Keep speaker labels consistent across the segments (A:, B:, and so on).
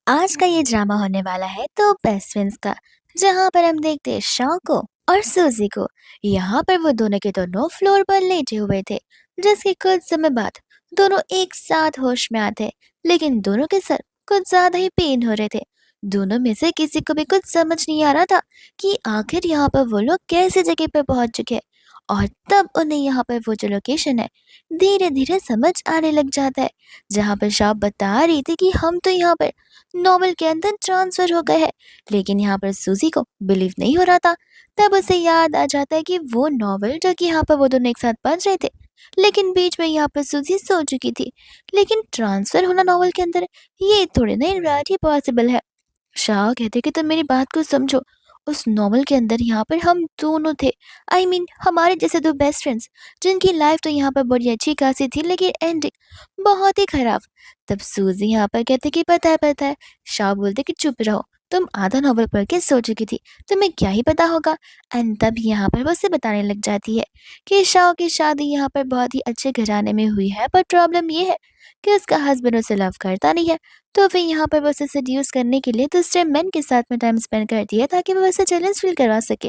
A: आज का ये ड्रामा होने वाला है तो बेस्ट फ्रेंड्स का, जहाँ पर हम देखते हैं शॉ को और सूजी को। यहाँ पर वो दोनों के दोनों फ्लोर पर लेटे हुए थे, जिसके कुछ समय बाद दोनों एक साथ होश में आते, लेकिन दोनों के सर कुछ ज्यादा ही पेन हो रहे थे। दोनों में से किसी को भी कुछ समझ नहीं आ रहा था कि आखिर यहाँ पर वो लोग कैसे जगह पर पहुंच चुके हैं। और तब उन्हें यहाँ पर वो जो लोकेशन है धीरे धीरे समझ आने लग जाता है, जहाँ पर शॉप बता रही थी कि हम तो यहाँ पर नॉवल के अंदर ट्रांसफर हो गए हैं। लेकिन यहाँ पर सूजी को बिलीव नहीं हो रहा था। तब उसे याद आ जाता है कि वो नॉवल जो कि यहाँ पर वो दोनों एक साथ पढ़ रहे थे, लेकिन बीच में यहाँ पर सूजी सो चुकी थी। लेकिन ट्रांसफर होना नॉवल के अंदर, ये थोड़ी ना इन रियलिटी पॉसिबल है। शाह कहते कि तुम मेरी बात को समझो। उस नॉवल के अंदर यहाँ पर हम दोनों थे। हमारे जैसे दो बेस्ट फ्रेंड्स, जिनकी लाइफ तो यहाँ पर बड़ी अच्छी खासी थी, लेकिन एंडिंग बहुत ही खराब। तब सूजी यहाँ पर कहते कि पता है। शाह बोलते कि चुप रहो, तुम आधा नॉवल पढ़ के सो चुकी थी, तुम्हें क्या ही पता होगा। एंड तब यहाँ पर वो उसे बताने लग जाती है कि शाह की शादी यहाँ पर बहुत ही अच्छे घराने में हुई है, पर प्रॉब्लम ये है कि उसका हस्बैंड उसे लव करता नहीं है। तो फिर यहाँ पर वो उसे सेड्यूस करने के लिए दूसरे मेन के साथ में टाइम स्पेंड करती है, ताकि वो उसे जेलस फील करवा सके।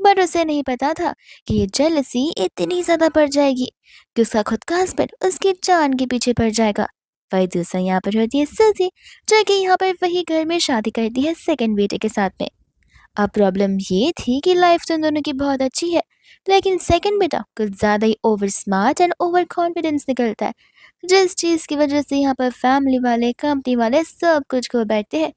A: बट उसे नहीं पता था कि ये जेलसी इतनी ज्यादा बढ़ जाएगी कि उसका खुद का हस्बैंड उसकी जान के पीछे पड़ जाएगा। वही दूसरा यहाँ पर होती है सूजी, जो कि यहाँ पर वही घर में शादी करती है सेकंड बेटे के साथ में। अब प्रॉब्लम ये थी कि लाइफ तो उन दोनों की बहुत अच्छी है, लेकिन सेकंड बेटा कुछ ज्यादा ही over smart and over confidence निकलता है, जिस चीज की वजह से यहाँ पर फैमिली वाले कंपनी वाले सब कुछ खो बैठते हैं।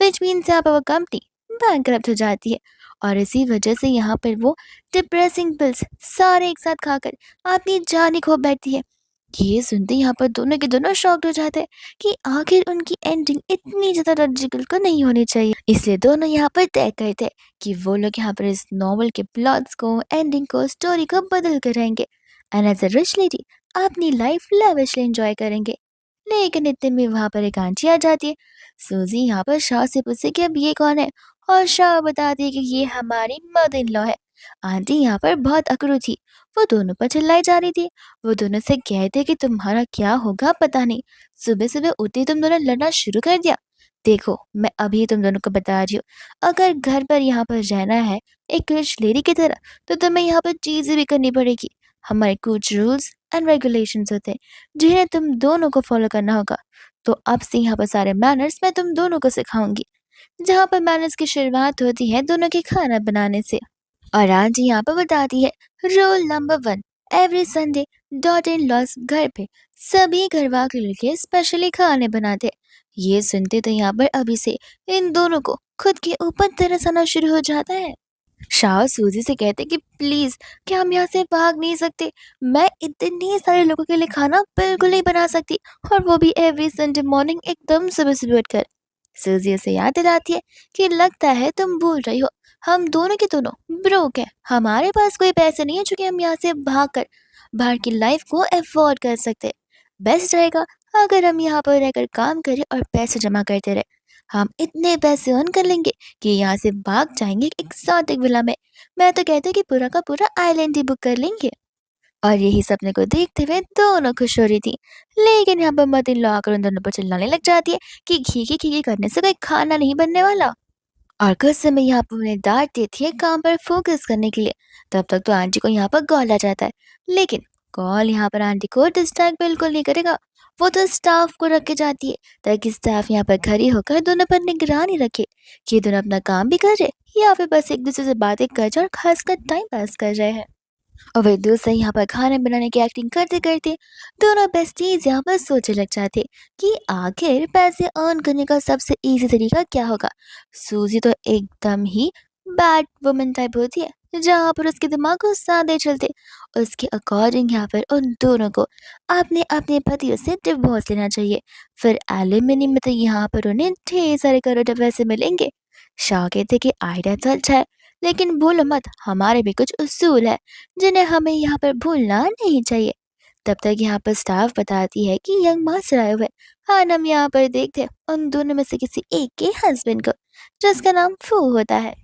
A: विच मीन्स यहाँ पर वो कंपनी बैंकरप्ट हो जाती है। और इसी वजह से यहाँ पर वो डिप्रेसिंग पिल्स सारे एक साथ खाकर अपनी जान ही खो बैठती है। ये सुनते यहाँ पर दोनों के दोनों शॉक्ड हो जाते हैं कि आखिर उनकी एंडिंग इतनी ज्यादा लॉजिकल को नहीं होनी चाहिए। इसलिए दोनों यहाँ पर तय करते हैं कि वो लोग यहाँ पर इस नॉवल के प्लॉट्स को, एंडिंग को, स्टोरी को बदल कर रहेंगे and as a rich lady अपनी लाइफ लेविशली एंजॉय करेंगे। लेकिन इतने में वहां पर एक आंटी आ जाती है। सूजी यहाँ पर शाह से पूछे कि अब ये कौन है, और शाह बताती है कि ये हमारी मदर इन लॉ है। आंटी यहाँ पर बहुत अकड़ू थी, वो दोनों पर चिल्लाई जा रही थी। वो दोनों से कहते कि तुम्हारा क्या होगा पता नहीं, सुबह सुबह उठते ही तुम दोनों लड़ना शुरू कर दिया। देखो मैं अभी तुम दोनों को बता रही हूँ, अगर घर पर यहाँ पर रहना है एक रिच लेडी की तरह, तो तुम्हें यहाँ पर चीजें भी करनी पड़ेगी। हमारे कुछ रूल्स एंड रेगुलेशंस होते हैं, जिन्हें तुम दोनों को फॉलो करना होगा। तो अब से यहाँ पर सारे मैनर्स मैं तुम दोनों को सिखाऊंगी। जहाँ पर मैनर्स की शुरुआत होती है दोनों के खाना बनाने से। और आज यहाँ पर बताती है rule number 1, every Sunday daughter in loss घर पे सभी घरवालों के लिए स्पेशली खाने बनाते हैं। ये सुनते तो यहाँ पर अभी से इन दोनों को खुद के ऊपर तरस आना शुरू हो जाता है। शाह सूजी से कहते कि प्लीज, क्या हम यहाँ से भाग नहीं सकते? मैं इतने सारे लोगों के लिए खाना बिल्कुल नहीं बना सकती, और वो भी एवरी संडे मॉर्निंग एकदम सुबह सुबह उठकर। सूजी उसे याद दिलाती है कि लगता है तुम भूल रही हो, हम दोनों के दोनों ब्रोक है, हमारे पास कोई पैसे नहीं है जो कि हम यहाँ से भाग कर बाहर की लाइफ को अफोर्ड कर सकते। बेस्ट रहेगा अगर हम यहाँ पर रहकर काम करें और पैसे जमा करते रहे। हम इतने पैसे अर्न कर लेंगे कि यहाँ से भाग जाएंगे एक्सोटिक विला में। मैं तो कहती हूँ कि पूरा का पूरा आइलैंड ही बुक कर लेंगे। और यही सपने को देखते हुए दोनों खुश हो रही थी। लेकिन यहाँ पर मतीन लो आकर उन दोनों पर चिल्लाने लग जाती है कि घी करने से कोई खाना नहीं बनने वाला। और कुछ समय यहाँ पर उन्हें डांट देती है काम पर फोकस करने के लिए। तब तक तो आंटी को यहाँ पर कॉल आ जाता है, लेकिन कॉल यहाँ पर आंटी को डिस्ट्रैक्ट बिल्कुल नहीं करेगा। वो तो स्टाफ को रख के जाती है, ताकि स्टाफ यहाँ पर खड़ी होकर दोनों पर निगरानी रखे कि ये दोनों अपना काम भी कर रहे या फिर बस एक दूसरे से बातें कर रहे और खासकर टाइम पास कर रहे हैं। और वे दूसरे यहाँ पर खाना बनाने की एक्टिंग करते करते दोनों बेस्टीज यहाँ पर सोचने लग जाते कि आखिर पैसे अर्न करने का सबसे इजी तरीका क्या होगा। सूजी तो एकदम ही बैड वुमन टाइप होती है, जहाँ पर उसके दिमाग को सादे चलते। उसके अकॉर्डिंग यहाँ पर उन दोनों को अपने अपने पतियों से डिवोर्स लेना चाहिए। फिर एलिमनी में तो यहाँ पर उन्हें ढेर सारे करोड़ पैसे मिलेंगे। शाह कहते कि आइडिया तो अच्छा है, लेकिन भूलो मत हमारे भी कुछ उसूल है जिन्हें हमें यहाँ पर भूलना नहीं चाहिए। तब तक यहाँ पर स्टाफ बताती है कि यंग मास्टर आए हुए हैं। हाँ, हम यहाँ पर देखते हैं उन दोनों में से किसी एक के हस्बैंड को, जिसका नाम फू होता है।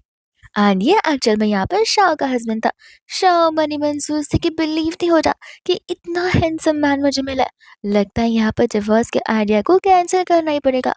A: एंड ये एक्चुअल में यहाँ पर शाह का हस्बैंड था। शाह मन ही मन सोचते कि बिलीव नहीं हो रहा कि इतना हैंडसम मैन मुझे मिला है। लगता है यहाँ पर डिवोर्स के आइडिया को कैंसिल करना ही पड़ेगा।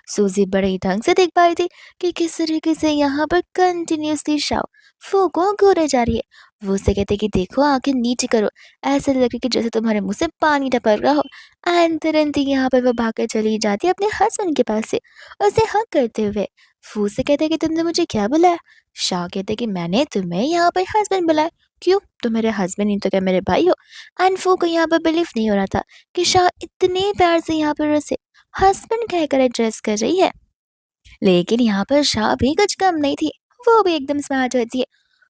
A: सूजी बड़े ही ढंग से देख पाई थी कि किस तरीके से यहाँ पर कंटिन्यूसली शाह फू को घूरे जा रही है। वो उसे कहते कि देखो आंखें नीचे करो, ऐसे लगे कि जैसे तुम्हारे मुंह से पानी टपक रहा हो। एंड तुरंत ही यहाँ पर वो भागकर चली जाती है अपने हस्बैंड के पास से, उसे हक करते हुए। फू से कहते कि तुमने मुझे क्या बुलाया। शाह कहते कि मैंने तुम्हें यहाँ पर हस्बैंड बुलाया। क्यों, तुम मेरे हस्बैंड नहीं तो क्या मेरे भाई हो। एंड फू को यहाँ पर बिलीव नहीं हो रहा था कि शाह इतने प्यार से यहाँ पर उसे हस्बैंड कहकर एड्रेस कर रही है। लेकिन यहाँ पर शाह भी कुछ कम नहीं थी, वो भी एकदम स्मार्ट होती है।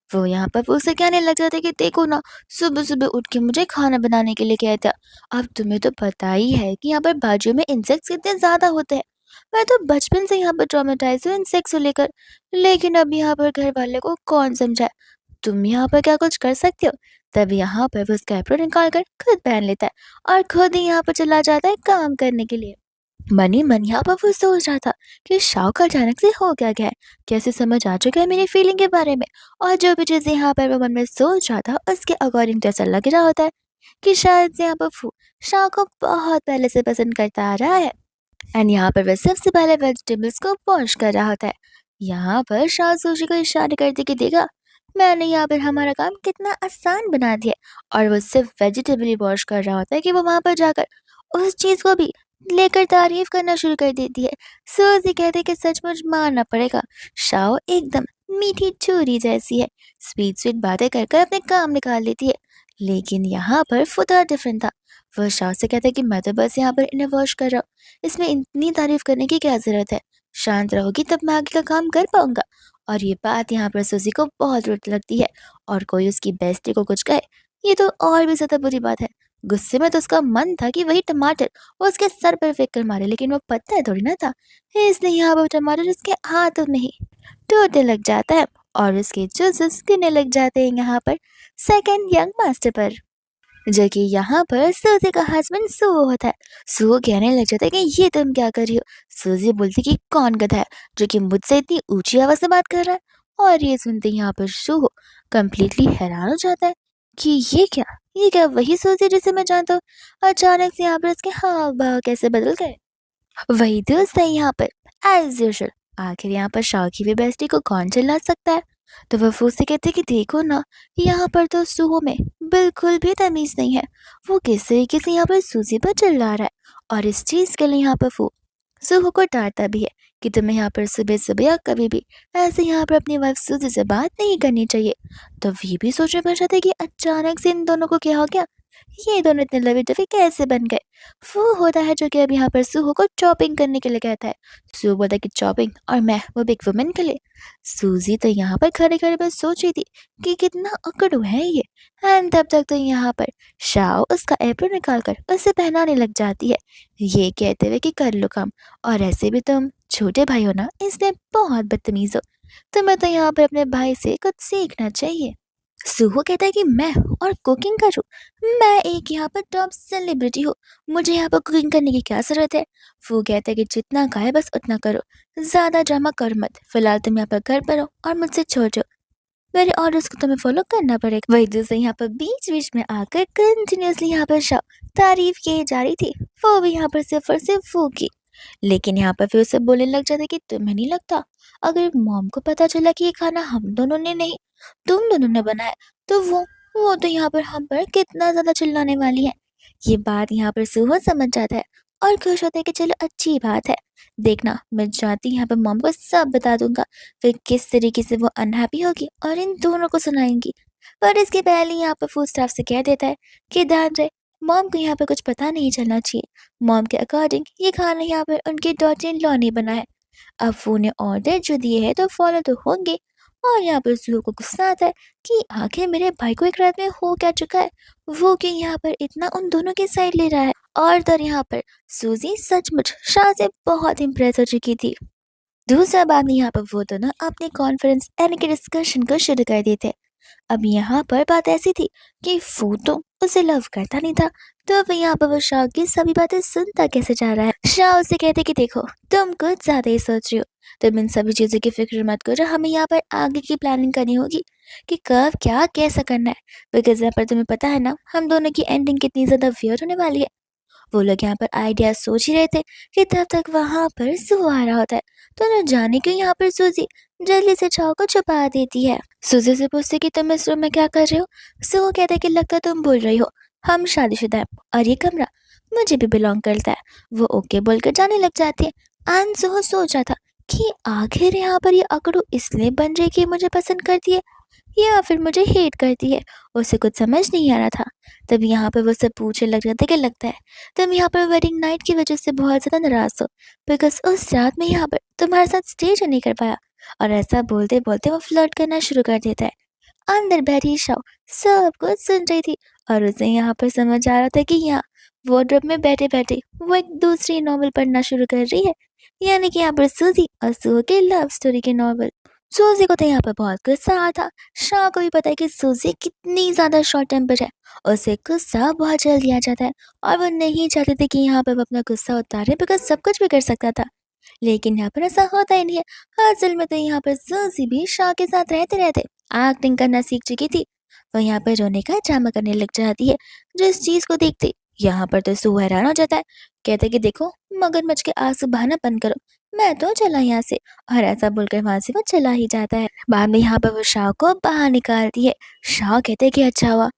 A: वो यहाँ पर वो उसे कहने लग जाते कि देखो ना, सुबह सुबह उठ के मुझे खाना बनाने के लिए कहता। अब तुम्हें तो पता ही है कि यहाँ पर बाजू में इंसेक्ट्स कितने ज्यादा होते हैं। मैं तो बचपन से यहाँ पर ट्रॉमेटाइज हूँ इंसेक्ट्स को लेकर। लेकिन अब यहाँ पर घर वाले को कौन समझाए। तुम यहाँ पर क्या कुछ कर सकते हो। तब यहाँ पर वो उसका एप्रोन निकाल कर खुद पहन लेता है और खुद ही यहाँ पर चला जाता है काम करने के लिए। मन ही मन यहाँ पर वो सोच रहा था कि शाह का अचानक से हो क्या गया है, कैसे समझ आ चुका है मेरी फीलिंग के बारे में। और जो भी चीज़ यहाँ पर वो मन में सोच रहा था उसके अकॉर्डिंग तो ऐसा लग रहा होता है कि शायद से यहाँ पर फू शाह को बहुत पहले से पसंद करता आ रहा है। एंड यहाँ पर वह सबसे पहले वेजिटेबल्स को वॉश कर रहा होता है। यहाँ पर शाह सूजी को इशारे करते कि देखा, मैंने यहाँ पर हमारा काम कितना आसान बना दिया। और वो सिर्फ वेजिटेबल ही वॉश कर रहा होता है कि वो वहां पर जाकर उस चीज को भी लेकर तारीफ करना शुरू कर देती है। सूजी कहते कि सचमुच मानना पड़ेगा, शाह एकदम मीठी चूरी जैसी है, स्वीट स्वीट बातें कर कर अपने काम निकाल लेती है। लेकिन यहाँ पर फुदा डिफरेंट था। वो शाह से कहता है कि मैं तो बस यहाँ पर इन्हें वॉश कर रहा हूँ, इसमें इतनी तारीफ करने की क्या जरूरत है। शांत रहोगी तब मैं आगे का काम कर पाऊंगा। और ये बात यहाँ पर सुजी को बहुत रुट लगती है। और कोई उसकी बेइज्जती को कुछ कहे, ये तो और भी ज्यादा बुरी बात है। गुस्से में तो उसका मन था कि वही टमाटर वो उसके सर पर फेंक कर मारे, लेकिन वो पता है थोड़ी ना था, इसलिए यहाँ पर टमाटर उसके हाथों में ही टूटने लग जाता है और उसके जूसेस गिरने लग जाते हैं यहाँ पर सेकंड यंग मास्टर पर। जो कि यहाँ पर सूजी का हस्बैंड सुहो होता है। सुहो कहने लग जाता है कि ये तुम क्या कर रही हो। सूजी बोलती कि कौन गधा है जो कि मुझसे इतनी ऊंची आवाज से बात कर रहा है। और ये सुनते यहाँ पर सुहो कंप्लीटली हैरान हो जाता है कि ये क्या वही सूजी जिसे मैं जानता हूँ। अचानक से यहाँ पर उसके हाव भाव कैसे बदल गए। वही दोस्त है यहाँ पर एज यूजुअल। आखिर यहाँ पर शाह की भी बेस्टी को कौन चिल्ला सकता है। तो वह फू से कहते कि देखो ना, यहाँ पर तो सुहो में बिल्कुल भी तमीज नहीं है। वो किस तरीके से यहाँ पर सूजी पर चिल्ला रहा है। और इस चीज के लिए यहाँ पर फू सुहो को डांटता भी है कि तुम्हें यहाँ पर सुबह सुबह या कभी भी ऐसे यहाँ पर अपनी वाइफ सूजी से बात नहीं करनी चाहिए। तो वे भी सोचने पड़ जाते कि अचानक से इन दोनों को क्या हो गया, ये दोनों इतने लवी डवी कैसे बन गए। वो होता है जो कि अब यहाँ पर सुहो को चॉपिंग करने के लिए कहता है। सू बोलता है कि चॉपिंग, और मैं वो बिग वुमेन के लिए। सूजी तो यहाँ पर खड़े खड़े बस सोच रही थी कि कितना अकड़ू है ये। एंड तब तक तो यहाँ पर शाओ उसका एप्रोन निकाल कर उसे पहनाने लग जाती है, ये कहते हुए कि कर लो काम, और ऐसे भी तुम छोटे भाई हो ना, इसलिए बहुत बदतमीज हो। तुम्हें तो यहाँ पर अपने भाई से कुछ सीखना चाहिए। सुहो कहता है कि मैं और कुकिंग करूँ, मैं एक यहाँ पर टॉप सेलिब्रिटी हूँ, मुझे यहाँ पर कुकिंग करने की क्या जरूरत है। वो कहता है कि जितना खाए बस उतना करो, ज्यादा ड्रामा कर मत। फिलहाल तुम यहाँ पर घर पर हो और मुझसे छोड़ जाओ, मेरे ऑर्डर्स को तुम्हें फॉलो करना पड़ेगा। वही दूसरे यहाँ पर बीच बीच में आकर कंटिन्यूसली यहाँ पर तारीफ की जा रही थी, वो भी यहाँ पर सिर्फ और सिर्फ वो की। लेकिन यहाँ पर फिर उसे बोलने लग जाता कि तुम्हें नहीं लगता अगर मॉम को पता चला कि ये खाना हम दोनों ने नहीं तुम दोनों ने बनाया, तो वो तो यहाँ पर हम पर कितना ज्यादा चिल्लाने वाली है। ये बात यहाँ पर सुहा समझ जाता है और खुश होता है कि चलो अच्छी बात है, देखना मैं जाती यहाँ पर मॉम को सब बता दूंगा, फिर किस तरीके से वो अनहैप्पी होगी और इन दोनों को सुनाएंगी। पर इसके पहले यहाँ पर फूड स्टाफ से कह देता है कि ध्यान रहे, मॉम को यहाँ पर कुछ पता नहीं चलना चाहिए। मॉम के अकॉर्डिंग ये खाना यहाँ पर उनके डॉटर इन लॉ ने बना है। अब वो ने ऑर्डर जो दिए है तो फॉलो तो होंगे। और यहाँ पर सुहो को गुस्सा आता है कि आखिर मेरे भाई को एक रात में हो क्या चुका है, वो कि यहाँ पर इतना उन दोनों की साइड ले रहा है। और तो यहाँ पर सूजी सचमुच शाह से बहुत इम्प्रेस हो चुकी थी। दूसरा बात में यहाँ पर वो दोनों अपने कॉन्फ्रेंस यानी कि डिस्कशन को शुरू कर देते। अब यहाँ पर बात ऐसी थी कि वो तो उसे लव करता नहीं था, तो अब यहाँ पर वो शाह की सभी बातें सुनता कैसे जा रहा है। शाह उसे कहते कि देखो तुम कुछ ज्यादा ही सोच रही हो, तुम इन सभी चीज़ों की फ़िक्र मत करो, हमें यहाँ पर आगे की प्लानिंग करनी होगी कि कब क्या कैसा करना है। बिकॉज़ यहाँ पर तुम्हें पता है ना, हम दोनों की एंडिंग कितनी ज़्यादा वियर्ड होने वाली है। वो लोग यहाँ पर आइडिया सोच ही रहे थे कि तब तक वहाँ पर सू आ रहा होता है। तो न जाने क्यों यहाँ पर सूजी जल्दी से चाव को छुपा देती है। सूजी से पूछते कि तुम इस रूम में क्या कर रहे हो। सू वो कहता है कि लगता तुम बोल रही हो, हम शादीशुदा हैं और ये कमरा मुझे भी बिलोंग करता है। वो ओके बोलकर जाने लग जाती है। एंड सू सोच रहा था कि आखिर यहाँ पर ये अकड़ू इसलिए बन रही है कि मुझे पसंद करती है या फिर मुझे हेट करती है। उसे कुछ समझ नहीं आ रहा था। तभी यहाँ पर वो सब पूछने लग रहे थे कि लगता है तुम यहाँ पर वेडिंग नाइट की वजह से बहुत ज़्यादा नाराज़ हो, बिकॉज़ उस रात में यहाँ पर तुम्हारे साथ स्टे नहीं कर पाया। और ऐसा बोलते-बोलते वो फ्लर्ट करना शुरू कर देता है। अंदर बैठी शाओ सब कुछ सुन रही थी और उसे यहाँ पर समझ आ रहा था कि यहाँ वार्डरोब में बैठे-बैठे वो एक दूसरी नॉवल पढ़ना शुरू कर रही है, यानी कि यहाँ पर सूजी और सू की लव स्टोरी की नॉवल। सूजी को तो यहाँ पर बहुत गुस्सा आ था। शाह को भी पता है कि सूजी कितनी ज़्यादा शॉर्ट टेम्पर है। उसे गुस्सा बहुत जल्दी आ जाता है और वो नहीं चाहती थी कि यहाँ पर वो अपना गुस्सा उतारे, बिकॉज़ सब कुछ भी कर सकता था। लेकिन यहाँ पर ऐसा होता ही नहीं है। असल में तो यहाँ पर सूजी भी शाह के साथ रहते-रहते एक्टिंग करना सीख चुकी थी। वो यहाँ पर रोने का ड्रामा करने लग जाती है, जिस चीज़ को देखते यहाँ पर तो सू हैरान हो जाता है। कहते कि देखो, मगरमच्छ के आंसू बहाना बंद करो, मैं तो चला यहाँ से। और ऐसा बोलकर वहाँ से वो चला ही जाता है। बाद में यहाँ पर वो शाह को बाहर निकालती है। शाह कहते कि अच्छा हुआ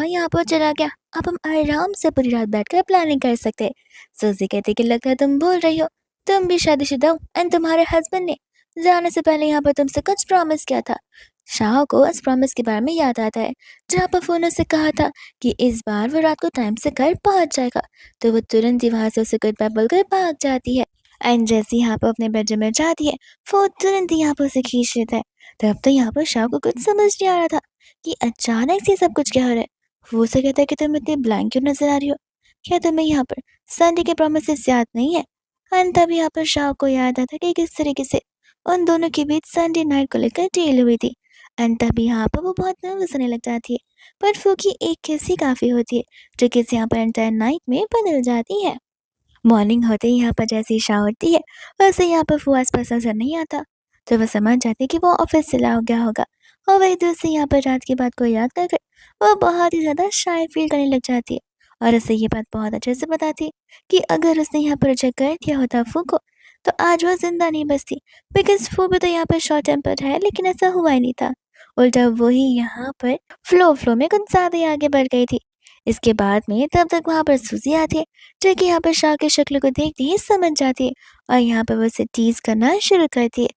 A: यहाँ पर चला गया, अब हम आराम से पूरी रात बैठकर प्लानिंग कर सकते हैं। सूजी कहती कि लगता है तुम भूल रही हो, तुम भी शादीशुदा हो एंड तुम्हारे हस्बैंड ने जाने से पहले यहाँ पर तुमसे कुछ प्रॉमिस किया था। शाह को उस प्रॉमिस के बारे में याद आता है, जहाँ पर फोन से कहा था कि इस बार वो रात को टाइम से घर पहुंच जाएगा। तो वो तुरंत ही वहां से उसे गुड बाय बोलकर भाग जाती है। एंड जैसे यहाँ पर अपने बेडरूम में जाती है, वो तुरंत ही यहाँ पर उसे खींच लेता है। तब तो यहाँ पर शाह को कुछ समझ नहीं आ रहा था कि अचानक से सब कुछ क्या हो रहा है। वो उसे कहता है कि तुम इतनी ब्लैंक क्यों नजर आ रही हो, क्या तुम्हें यहाँ पर संडे के प्रोमिस याद नहीं है। एंड तब यहाँ पर शाह को याद आता कि किस तरीके से उन दोनों के बीच संडे नाइट को लेकर डील हुई थी। एंड तभी यहाँ पर वो बहुत नर्वस होने लग जाती है, पर फूकी एक किस ही काफ़ी होती है, जो किस यहाँ पर एंटायर नाइट में बदल जाती है। मॉर्निंग होते ही यहाँ पर जैसे ही शाह उठती है, वैसे यहाँ पर वो आसपास नजर नहीं आता। तो वह समझ जाती है कि वो ऑफिस से हो गया होगा। और वही दूसरी यहाँ पर रात की बात को याद कर कर वो बहुत ही ज़्यादा शाय फील करने लग जाती है। और उसे ये बात बहुत अच्छे से बताती है कि अगर उसने यहाँ पर रिजेक्ट कर दिया होता फू को, तो आज वो जिंदा नहीं बचती। बिकॉज फू भी तो यहाँ पर शॉर्ट टेम्पर्ड है, लेकिन ऐसा हुआ ही नहीं था। उल्टा वही यहाँ पर फ्लो में कुछ ज़्यादा ही आगे बढ़ गई थी। इसके बाद में तब तक वहाँ पर सूजी आती है, जो कि यहाँ पर शाह की शक्ल को देखते ही समझ जाती है और यहाँ पर वो उसे टीज करना शुरू करती है।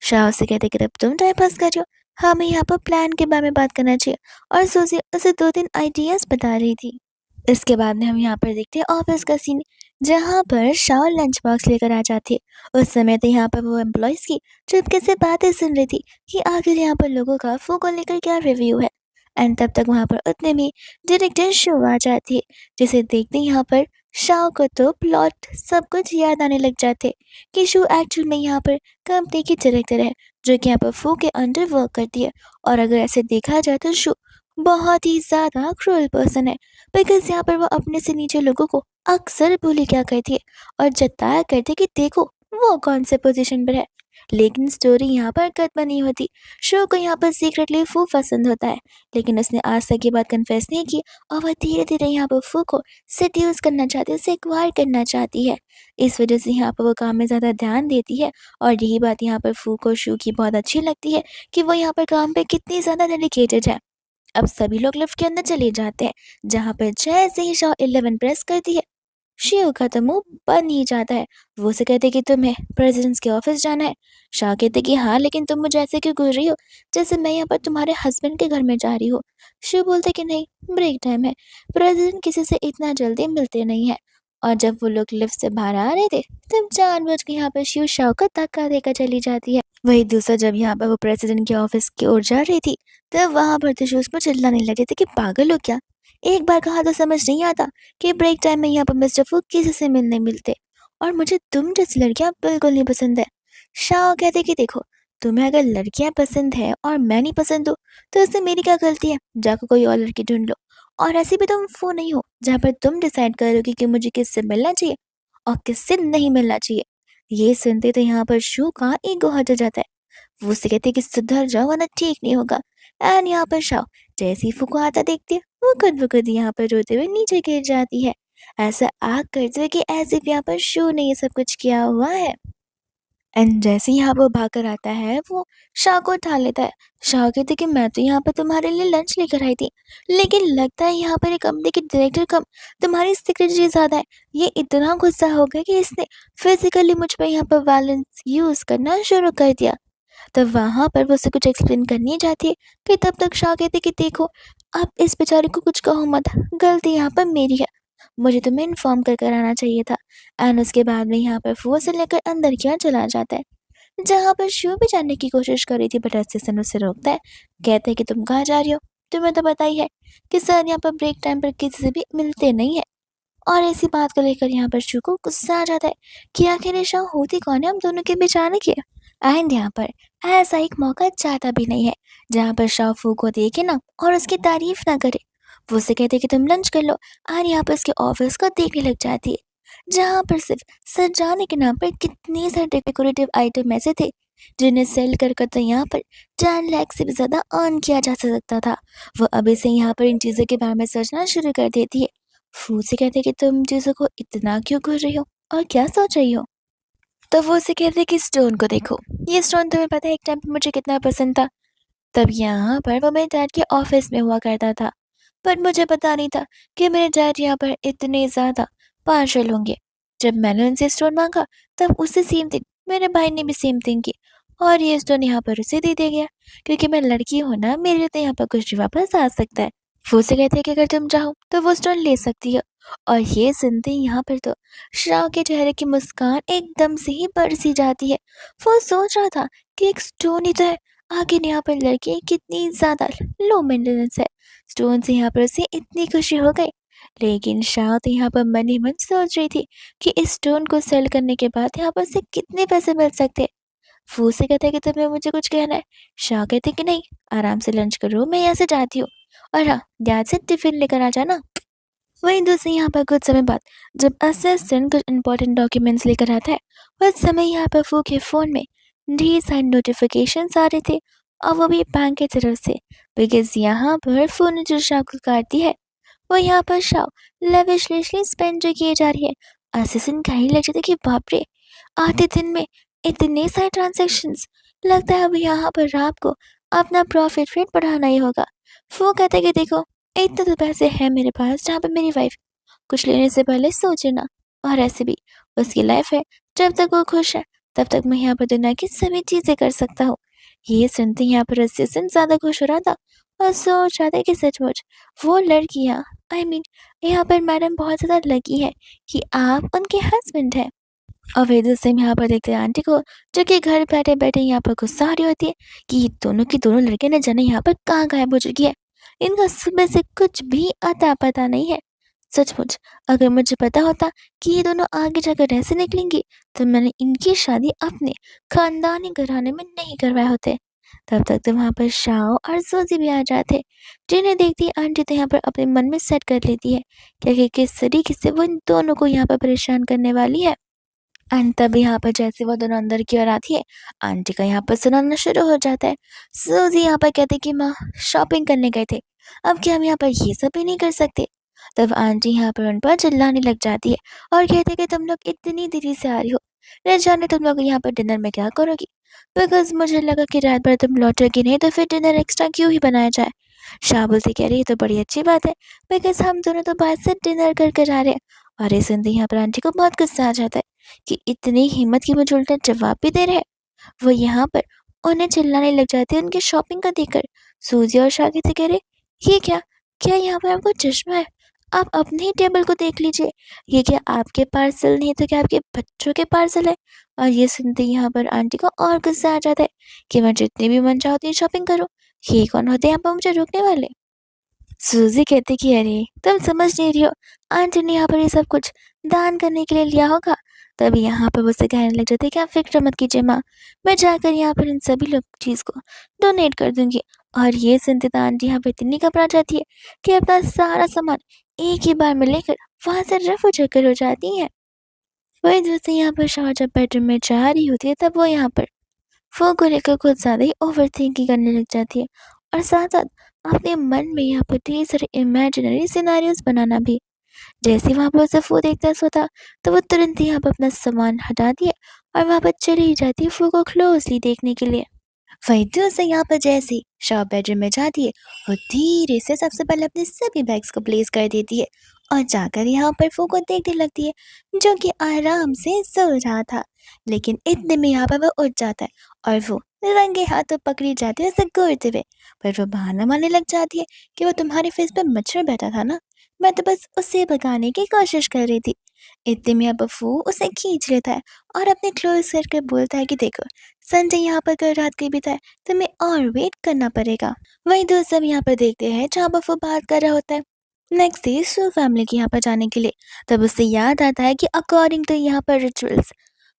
A: शाह उसे कहते कि तब तुम टाइम पास कर रही हो, हमें यहाँ पर प्लान के बारे में बात करना चाहिए। और सूजी उसे 2-3 आइडियाज बता रही थी। इसके बाद में हम यहाँ पर देखते हैं ऑफिस का सीन, जहाँ पर शाह लंच बॉक्स लेकर आ जाती है। उस समय तो यहाँ पर वो एम्प्लॉयज़ की चुपके से बातें सुन रही थी कि आखिर यहाँ पर लोगों का फू को लेकर क्या रिव्यू है। एंड तब तक वहाँ पर उतने में डायरेक्टर शो आ जाती है, जिसे देखते ही यहाँ पर शाह को तो प्लॉट सब कुछ याद आने लग जाते कि शो एक्चुअल में यहाँ पर कंपनी की डायरेक्टर है, जो कि यहाँ पर फू के अंडर वर्क करती है। और अगर ऐसे देखा जाए तो शो बहुत ही ज़्यादा क्रूअल पर्सन है, बिकॉज़ यहाँ पर वो अपने से नीचे लोगों को अक्सर bully किया करती है और जताया करती है कि देखो वो कौन से पोजीशन पर है। लेकिन स्टोरी यहाँ पर कट बनी होती। शो को यहाँ पर सीक्रेटली फू पसंद होता है, लेकिन उसने आज तक ये बात कन्फेस नहीं की और वह धीरे-धीरे यहाँ पर फू को सेड्यूस करना चाहती है, उसे एक्वायर करना चाहती है। इस वजह से यहाँ पर वो काम में ज़्यादा ध्यान देती है और यही बात यहाँ पर फू को शो की बहुत अच्छी लगती है कि वो यहाँ पर काम पे कितनी ज़्यादा डेडिकेटेड है। अब सभी लोग लिफ्ट के अंदर चले जाते हैं, जहाँ पर जैसे ही शाह 11 प्रेस करती है, शिव का तो मुंह बन ही जाता है। वो उसे कहते कि तुम्हें प्रेसिडेंट्स के ऑफिस जाना है। शाह कहते कि हाँ, लेकिन तुम मुझे ऐसे क्यों घूर रही हो, जैसे मैं यहाँ पर तुम्हारे हस्बैंड के घर में जा रही हूँ। शिव बोलते कि नहीं, ब्रेक टाइम है, प्रेसिडेंट किसी से इतना जल्दी मिलते नहीं है। और जब वो लोग लिफ्ट से बाहर आ रहे थे, तब जानबूझ के यहाँ पर शिव शाह को धक्का देकर चली जाती है। वही दूसरा जब यहाँ पर वो प्रेसिडेंट के ऑफिस की ओर जा रही थी, तब वहां पर तो शिव पर चिल्लाने लगे थे कि पागल हो क्या, एक बार कहा तो समझ नहीं आता कि ब्रेक टाइम में यहाँ पर मिस्टर फूक किसी से मिलने मिलते, और मुझे तुम जैसी लड़कियां बिल्कुल नहीं पसंद है। शाह कहते कि देखो, तुम्हें अगर लड़कियां पसंद है और मैं नहीं पसंद हूँ, तो इससे मेरी क्या गलती है, जाकर कोई और लड़की ढूंढ लो। और ऐसे भी तुम वो नहीं हो जहाँ पर तुम डिसाइड करोगे कि मुझे किससे मिलना चाहिए और किससे नहीं मिलना चाहिए। ये सुनते तो यहाँ पर शू का ईगो हट जाता है। वो उसे कहती है कि सुधर जाओ वरना ठीक नहीं होगा। एंड यहाँ पर शाओ जैसे ही फू को आता देखती है वो खुद ब खुद यहाँ पर रोते हुए नीचे गिर जाती है, ऐसा आग करते हुए कि ऐसे भी यहाँ पर शू ने ये सब कुछ किया हुआ है। एंड जैसे ही यहाँ वो भागकर आता है वो शाह को उठा लेता है। शाह कहती कि मैं तो यहाँ पर तुम्हारे लिए लंच लेकर आई थी, लेकिन लगता है यहाँ पर एक कंपनी के डायरेक्टर कम तुम्हारी सेक्रेटरी ज्यादा है। ये इतना गुस्सा हो गया कि इसने फिजिकली मुझ पर यहाँ पर वायलेंस यूज करना शुरू कर दिया। तब वहां पर वो उसे कुछ एक्सप्लेन करनी जाती है कि तब तक शाह कहते कि देखो आप इस बेचारे को कुछ कहो मत, गलती यहाँ पर मेरी है, मुझे तुम्हें इन्फॉर्म कर कर आना चाहिए था। एंड उसके बाद में यहाँ पर फूल से लेकर अंदर क्या चला जाता है, जहाँ पर शिव भी जानने की कोशिश कर रही थी बट असिस्टेंट उसे रोकता है। कहते हैं कि तुम कहाँ जा रही हो, तुम्हें तो पता ही है कि सर यहाँ पर ब्रेक टाइम पर किसी से भी मिलते नहीं है। और ऐसी बात को लेकर यहाँ पर शिव को गुस्सा आ जाता है कि आखिर ये शाह होती कौन है हम दोनों के बीच आने की। एंड यहाँ पर ऐसा एक मौका चाहता भी नहीं है जहाँ पर शाह फू को देखे ना और उसकी तारीफ ना करे। वो उसे कहते कि तुम लंच कर लो और यहाँ पर उसके ऑफिस को देखने लग जाती है, जहाँ पर सिर्फ सजाने के नाम पर कितने सारे डेकोरेटिव आइटम ऐसे थे जिन्हें सेल कर कर तो यहाँ पर 10 लाख से भी ज्यादा अर्न किया जा सकता था। वो अभी से यहाँ पर इन चीजों के बारे में सोचना शुरू कर देती है। फू से कहते कि तुम चीजों को इतना क्यों कर रही हो और क्या सोच रही हो। तो वो उसे कहते कि स्टोन को देखो, ये स्टोन तुम्हें पता है एक टाइम पे मुझे कितना पसंद था। तब यहाँ पर वो मेरे डैड के ऑफिस में हुआ करता था, पर मुझे पता नहीं था कि मेरे डैड यहाँ पर इतने ज़्यादा पार्शल होंगे। जब मैंने उनसे स्टोन मांगा तब उसी सेम दिन मेरे भाई ने भी सेम थिंग की और ये स्टोन यहाँ पर उसे दे दिया गया, क्योंकि मैं लड़की हूँ ना, मेरे लिए तो यहाँ पर कुछ भी वापस आ सकता है। वो से कहते हैं कि अगर तुम चाहो तो वो स्टोन ले सकती हो। और ये सुनते ही यहाँ पर तो श्राव के चेहरे की मुस्कान एकदम से ही बरसी जाती है। वो सोच रहा था कि एक स्टोन ही तो है, आखिर यहाँ पर लड़की कितनी ज्यादा लो मेंटेनेंस है, स्टोन से यहाँ पर उसे इतनी खुशी हो गई। लेकिन शाह तो यहाँ पर मन ही मन सोच रही थी कि इस स्टोन को सेल करने के बाद यहाँ पर से कितने पैसे मिल सकते। फू से कहते कि तुम्हें मुझे कुछ कहना है। शाह कहते कि नहीं, आराम से लंच करो, मैं यहाँ से जाती हूँ। और हाँ, ध्यान से टिफिन लेकर आ जाना। वहीं दूसरे यहाँ पर कुछ समय बाद जब असिस्टेंट कुछ इंपॉर्टेंट डॉक्यूमेंट्स लेकर आता है, उस समय यहाँ पर फू के फोन में ढेर सारे नोटिफिकेशंस आ रहे थे, और वो भी बैंक की तरफ से। बिकॉज यहाँ पर फू ने जो शाह को काटती है वो यहाँ पर शाह लेविशली स्पेंड जो किए जा रही है। असिस्टेंट कहीं लग जाते कि बाप रे, आधे दिन में इतने सारे ट्रांजेक्शन्स, लगता है अब यहाँ पर रात को अपना प्रॉफिट रेट बढ़ाना ही होगा। वो कहते हैं कि देखो इतने तो पैसे हैं मेरे पास जहाँ पे मेरी वाइफ कुछ लेने से पहले सोचे ना, और ऐसे भी उसकी लाइफ है, जब तक वो खुश है तब तक मैं यहाँ पर दुनिया की सभी चीजें कर सकता हूँ। ये सुनते ही यहाँ पर असिस्टेंट ज्यादा खुश हो रहा था और सोच रहा था कि सचमुच वो लड़कियाँ, आई मीन यहाँ पर मैडम बहुत ज्यादा लकी है कि आप उनके हस्बैंड हैं। और फिर दूसरे में यहाँ पर देखते हैं आंटी को, जो कि घर बैठे बैठे यहाँ पर गुस्सा आ रही होती है कि ये दोनों की दोनों लड़कियां न जाने यहाँ पर कहाँ गायब हो चुकी है, इनका सुबह से कुछ भी अता पता नहीं है। सचमुच अगर मुझे पता होता कि ये दोनों आगे जाकर ऐसे निकलेंगी तो मैंने इनकी शादी अपने खानदानी घराने में नहीं करवाए होते। तब तक तो वहाँ पर शाओ और सूजी भी आ जाते, जिन्हें देखती है आंटी तो यहाँ पर अपने मन में सेट कर लेती है कि किस तरीके से वो इन दोनों को यहाँ पर परेशान करने वाली है। एंड तब यहाँ पर जैसे वो दोनों अंदर की ओर आती है, आंटी का यहाँ पर सुनाना शुरू हो जाता है। सूजी यहाँ पर कहते कि माँ शॉपिंग करने गए थे, अब क्या हम यहाँ पर ये सब भी नहीं कर सकते। तब आंटी यहाँ पर उन पर चिल्लाने लग जाती है और कहते कि तुम लोग इतनी देरी से आ रही हो, न जाने तुम लोग यहाँ पर डिनर में क्या करोगी। बिकॉज मुझे लगा कि रात भर तुम लौटोगी नहीं तो फिर डिनर एक्स्ट्रा क्यों ही बनाया जाए। शाह बोलती कह रही ये तो बड़ी अच्छी बात है, बिकॉज हम दोनों तो बाहर से डिनर कर कर आ रहे हैं। और ये सुनते ही यहाँ पर आंटी को बहुत गुस्सा आ जाता है कि इतनी हिम्मत की मुझे उल्टा जवाब भी दे रहे हैं। वो यहाँ पर उन्हें चिल्लाने लग जाती है उनकी शॉपिंग का देखकर। सूजी और शागिद से कह रहे ये क्या, क्या यहाँ पर आपको चश्मा है, आप अपने ही टेबल को देख लीजिए, ये क्या आपके पार्सल नहीं तो क्या आपके बच्चों के पार्सल है। और ये सुनते ही यहाँ पर आंटी को और गुस्सा आ जाता है कि मैं जितनी भी मन चाहती हूँ शॉपिंग करूँ, ये कौन होते हैं यहाँ पर मुझे रोकने वाले। सूजी कहती कि अरे तुम समझ नहीं रही हो, आंटी ने यहाँ पर ये सब कुछ दान करने के लिए लिया होगा। तभी यहाँ पर मुझसे कहने लग जाते कि आप फिक्र मत कीजिए माँ, मैं जाकर यहाँ पर इन सभी लोग चीज़ को डोनेट कर दूंगी। और ये सुनते तो आंटी यहाँ पर इतनी घबरा जाती है कि अपना सारा सामान एक ही बार में लेकर वहां से रफू चक्कर हो जाती है। वही दूसरी यहाँ पर शाह जब बेडरूम में जा रही होती है तब वो यहाँ पर फ़ोन को लेकर कुछ ज़्यादा ही ओवरथिंकिंग करने लग जाती है और साथ-साथ अपने मन में यहाँ पर ढेर सारे इमेजिनरी सिनेरियोज़ बनाना भी। जैसे ही वहाँ पर उसे फ़ो देखता सोता, तो वो तुरंत ही यहाँ पर अपना सामान हटाती है और वहाँ पर चली ही जाती है फ़ो को क्लोज़ली देखने के लिए। वैद्य से यहाँ पर जैसे ही शॉप बेडरूम में जाती है, वो धीरे से सबसे पहले अपने सभी बैग्स को प्लेस कर देती है और जाकर यहाँ पर फू को देखने लगती है, जो कि आराम से सो रहा था। लेकिन इतने में यहाँ पर वो उठ जाता है और वो रंगे हाथों पकड़ी जाती है उसे घूरते हुए। पर वो बहाना मारने लग जाती है कि वो तुम्हारे फेस पे मच्छर बैठा था ना, मैं तो बस उसे भगाने की कोशिश कर रही थी। इतने में अब फू उसे खींच लेता है और अपने क्लोज करके बोलता है कि देखो, संजय यहाँ पर कल रात को भी था, तुम्हें और वेट करना पड़ेगा। वहीं दोस्त सब यहाँ पर देखते हैं जहाँ पर वो बात कर रहा होता है नेक्स्ट डे सू फैमिली के यहाँ पर जाने के लिए। तब उससे याद आता है कि अकॉर्डिंग टू यहाँ पर रिचुअल्स